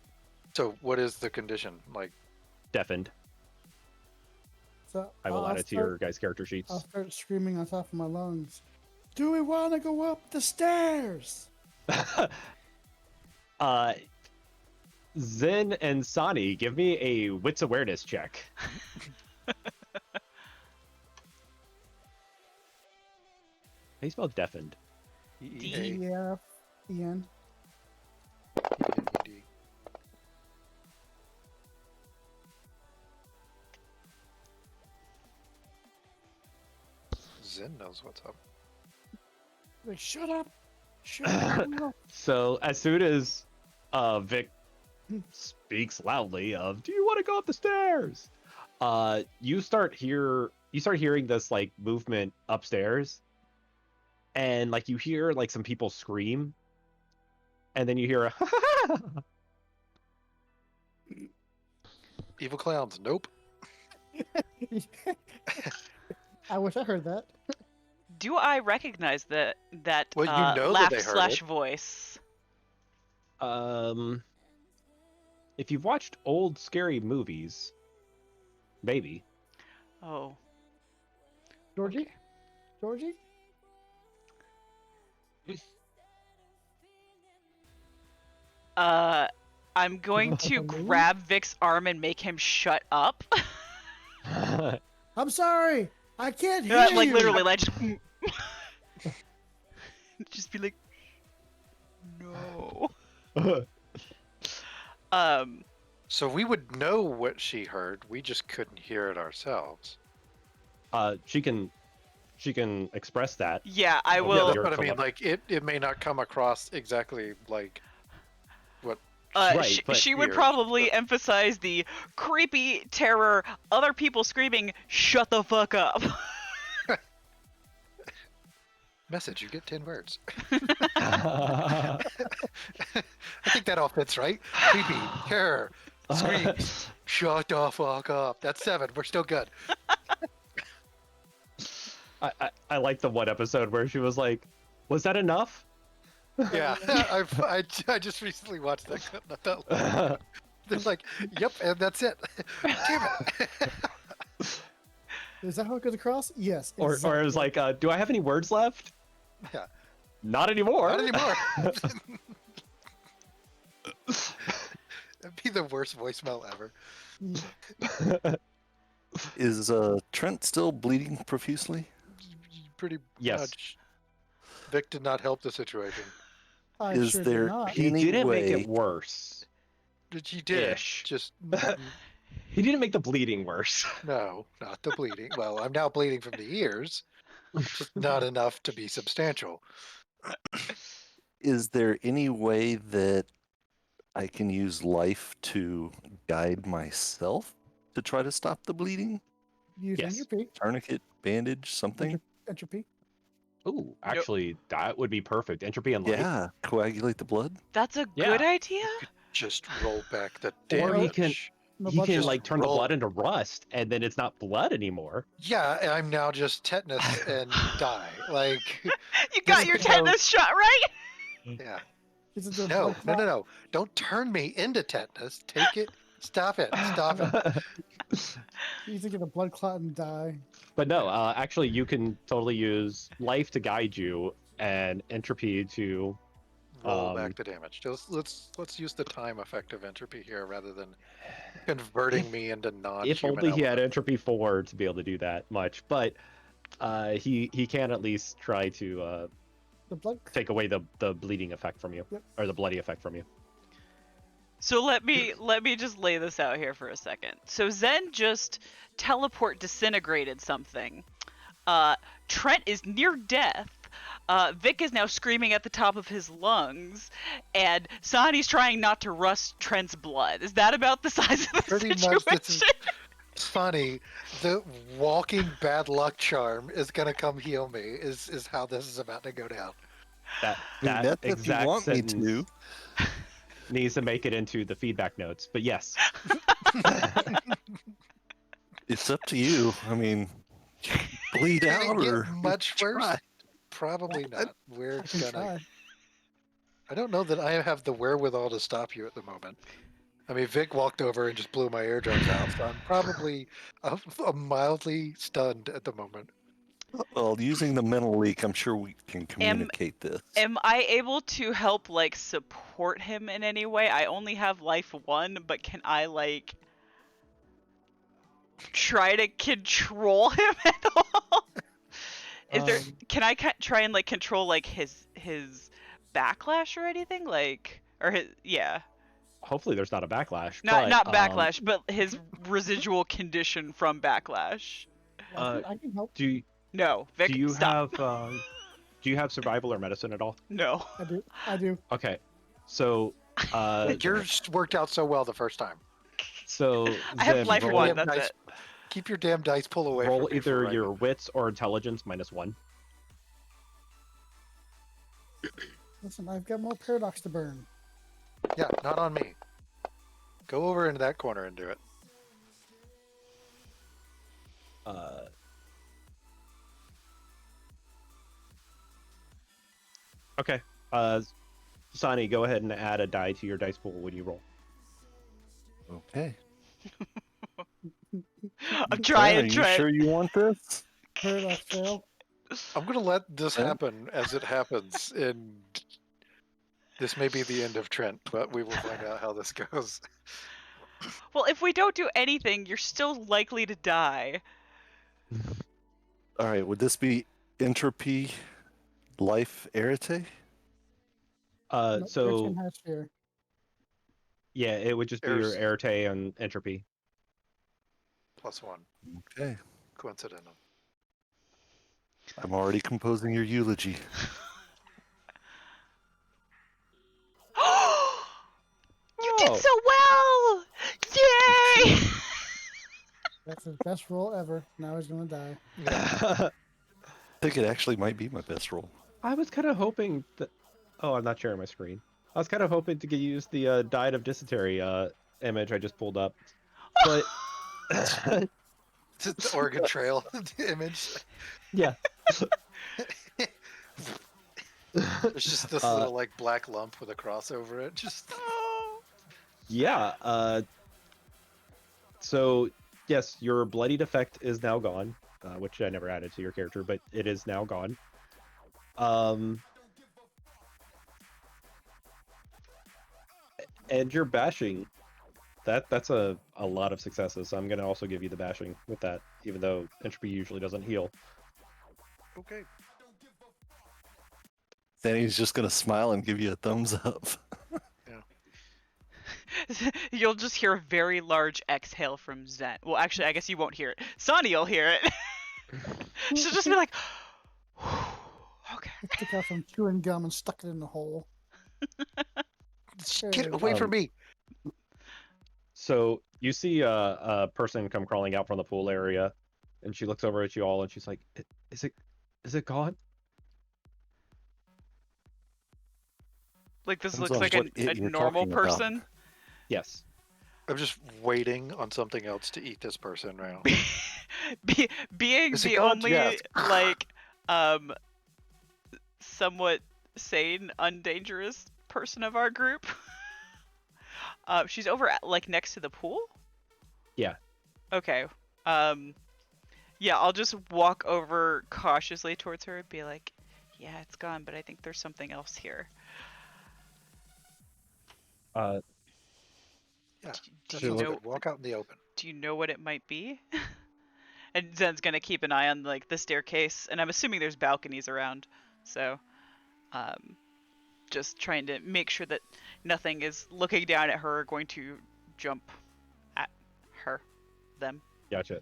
So what is the condition? Like, Deafened. So I will add it to your guys' character sheets. I'll start screaming on top of my lungs. Do we want to go up the stairs? Zen and Sani, give me a wits awareness check. How do you spell deafened? E-E-A-E-D. Yeah, Ian. Zen knows what's up. Like, shut up. Shut up. So as soon as Vic speaks loudly of, "Do you want to go up the stairs?" You start hearing this like movement upstairs, and like you hear like some people scream, and then you hear a Evil clowns. Nope. I wish I heard that. Do I recognize that Well, you know that laugh they heard slash it. voice? if you've watched old scary movies, Maybe. Oh. Georgie? Okay. Georgie? I'm going to grab Vic's arm and make him shut up. I'm sorry. I can't hear Like you. literally, like just be like, no. So we would know what she heard. We just couldn't hear it ourselves. She can express that. Yeah, I Well, Yeah, will. that's You're what I mean. tele- Like it may not come across exactly like what. Right, but She would Ears, probably but- emphasize the creepy terror, other people screaming, "Shut the fuck up." Message, you get 10 words. I think that all fits, right? Creepy, terror, screams, shut the fuck up. That's 7. We're still good. I like the one episode where she was like, "Was that enough?" Yeah, I just recently watched that clip not that long ago. They're like, yep, and that's it. Damn it. Is that how it goes across? Yes. Or it was exactly. like, "Do I have any words left?" Yeah, Not anymore. not anymore. That'd be the worst voicemail ever. Is Trent still bleeding profusely? Pretty Yes. much. Vic did not help the situation. I Is sure there did not. He any didn't make way? it worse. But he did. Ish. Just He didn't make the bleeding worse. no, not the bleeding. Well, I'm now bleeding from the ears. Just not enough to be substantial. Is there any way that I can use life to guide myself to try to stop the bleeding? Use Yes. entropy. Tourniquet, bandage, something? Entropy. Ooh, actually, that would be perfect. Entropy and life. Yeah, coagulate the blood. That's a Yeah. good idea. Just roll back the Or damage. he can No he blood can clot. like turn the roll. blood into rust, and then it's not blood anymore. Yeah, and I'm now just tetanus and die. Like, You got your is how- tetanus shot, right? yeah. Is it the No, blood clot? no. Don't turn me into tetanus. Take it. Stop it. Stop it. You think of a blood clot and die. But no, actually, you can totally use life to guide you and entropy to. Roll back the damage. Just let's use the time effect of entropy here rather than converting me into non-human. If only he had element. entropy 4 to be able to do that much, but he can at least try to The blood. take away the bleeding effect from you, Yep. or the bloody effect from you. So let me just lay this out here for a second. So Zen just teleport disintegrated something. Trent is near death. Vic is now screaming at the top of his lungs, and Sani's trying not to rust Trent's blood. Is that about the size of the Pretty situation? much. This is funny. The walking bad luck charm is gonna come heal me. Is how this is about to go down. That I mean, that that's if you exact want me sentence to. needs to make it into the feedback notes. But yes, It's up to you. I mean, bleed Did out it or get much worse? try. Probably not. We're I can gonna. try. I don't know that I have the wherewithal to stop you at the moment. I mean, Vic walked over and just blew my eardrums out, so I'm probably a mildly stunned at the moment. Well, using the mental leak, I'm sure we can communicate this. Am I able to help, like, support him in any way? I only have life 1, but can I, like, try to control him at all? Is there? Can I try and, like, control, like, his backlash or anything, like, or his hopefully there's not a backlash. not but, backlash, but his residual condition from backlash. I can help. Do No, Vic, do you stop. have do you have survival or medicine at all? No. I do. Okay, so Yours worked out so well the first time. so I have then life roll, 1. That's Nice. it. Keep your damn dice pull away roll from me for either right your now. wits or intelligence -1. Listen, I've got more paradox to burn. Yeah, not on me. Go over into that corner and do it. Okay. Sani, go ahead and add a die to your dice pool when you roll. Okay. I'm Are trying, you Trent. sure you want this? Paradox fail. I'm gonna let this Trent? happen as it happens, and this may be the end of Trent, but we will find out how this goes. Well, if we don't do anything, you're still likely to die. All right, would this be entropy, life, arete? No, So Airchain has fear. yeah, it would just be your Airs arete and entropy. +1, Okay, coincidental. I'm already composing your eulogy. You did Oh, so well! Yay! That's his best roll ever. Now he's gonna die. I think it actually might be my best roll. I was kind of hoping that. Oh, I'm not sharing my screen. I was kind of hoping to use the diet of dysentery image I just pulled up, but The Oregon Trail image. yeah. There's just this Uh, little like black lump with a cross over it. Just yeah. So yes, your bloodied effect is now gone, which I never added to your character, but it is now gone. And your bashing, that's a lot of successes. So I'm gonna also give you the bashing with that, even though entropy usually doesn't heal. okay. Then he's just gonna smile and give you a thumbs up. You'll just hear a very large exhale from Zen. Well, actually, I guess you won't hear it. Sonny will hear it. She'll just be like, okay. I took out some chewing gum and stuck it in the hole. Get away from me. So you see a person come crawling out from the pool area, and she looks over at you all, and she's like, "Is it gone?" Like, this Depends looks on like what a it you're normal talking about. person. Yes. I'm just waiting on something else to eat this person now. Being Is it the gone? only, Yes. like, somewhat sane, undangerous person of our group. She's over at, like, next to the pool? Yeah. Okay. Yeah, I'll just walk over cautiously towards her and be like, yeah, it's gone, but I think there's something else here. Uh, Yeah, Do that you sounds know? good. Walk out in the open. Do you know what it might be? And Zen's gonna keep an eye on like the staircase, and I'm assuming there's balconies around, so just trying to make sure that nothing is looking down at her or going to jump at her, them. gotcha.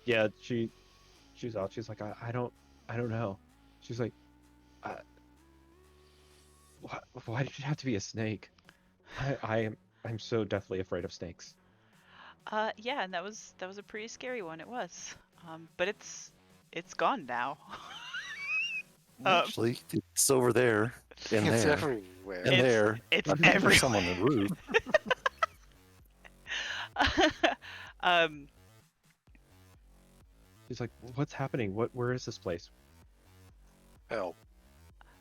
Yeah, she's out. She's like, I don't know. She's like, why did you have to be a snake? I'm so deathly afraid of snakes. Yeah, and that was a pretty scary one. It was, but it's gone now. Actually, it's over there, in It's there, everywhere. in there. It's I think there's everywhere. some on the roof. um, She's like, what's happening? Where is this place? Hell.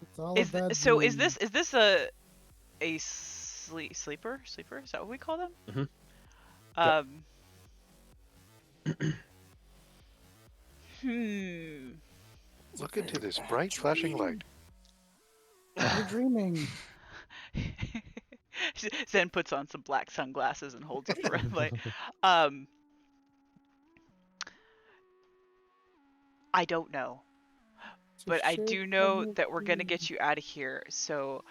It's all a bad so dream. is this a sleeper? Sleeper? Is that what we call them? Mhm. Hmm. Look into this bright flashing light. You're dreaming. Zen puts on some black sunglasses and holds up the red light. Um, I don't know. But I do know that we're gonna get you out of here. So,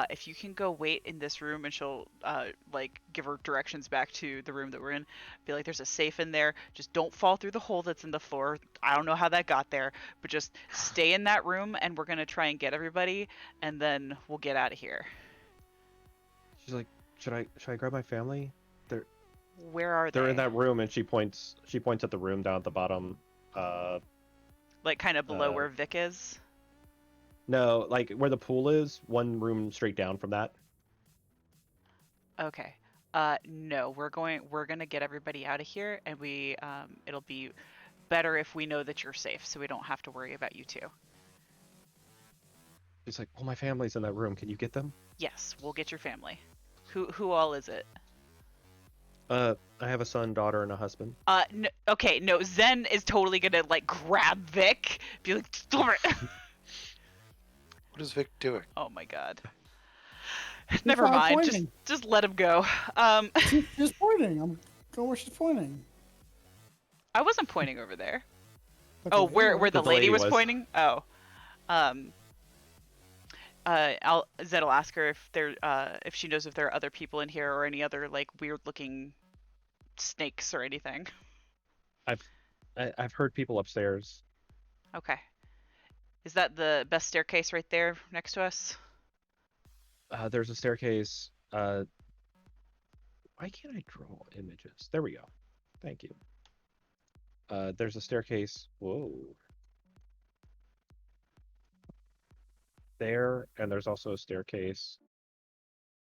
if you can go wait in this room, and she'll like give her directions back to the room that we're in. Be like, "There's a safe in there. Just don't fall through the hole that's in the floor. I don't know how that got there, but just stay in that room, and we're gonna try and get everybody, and then we'll get out of here." She's like, should I grab my family? Where are they? They're in that room, and she points at the room down at the bottom. Like kind of below where Vic is. No, like where the pool is, one room straight down from that. Okay. No, we're gonna get everybody out of here, and it'll be better if we know that you're safe, so we don't have to worry about you two. She's like, well, my family's in that room. Can you get them? Yes, we'll get your family. Who all is it? I have a son, daughter, and a husband. Okay, no, Zen is totally gonna like grab Vic, be like, stop it. What is Vic doing? Oh my god. She's Never not mind. pointing. Just let him go. She's pointing. I'm going where she's pointing. I wasn't pointing over there. But Oh, the lady where was. the The lady lady was was. pointing? Oh. Um. Zed'll ask her if she knows if there are other people in here or any other like weird looking snakes or anything. I've heard people upstairs. Okay. Is that the best staircase right there next to us? There's a staircase. Why can't I draw images? There we go. Thank you. There's a staircase. Whoa. There, and there's also a staircase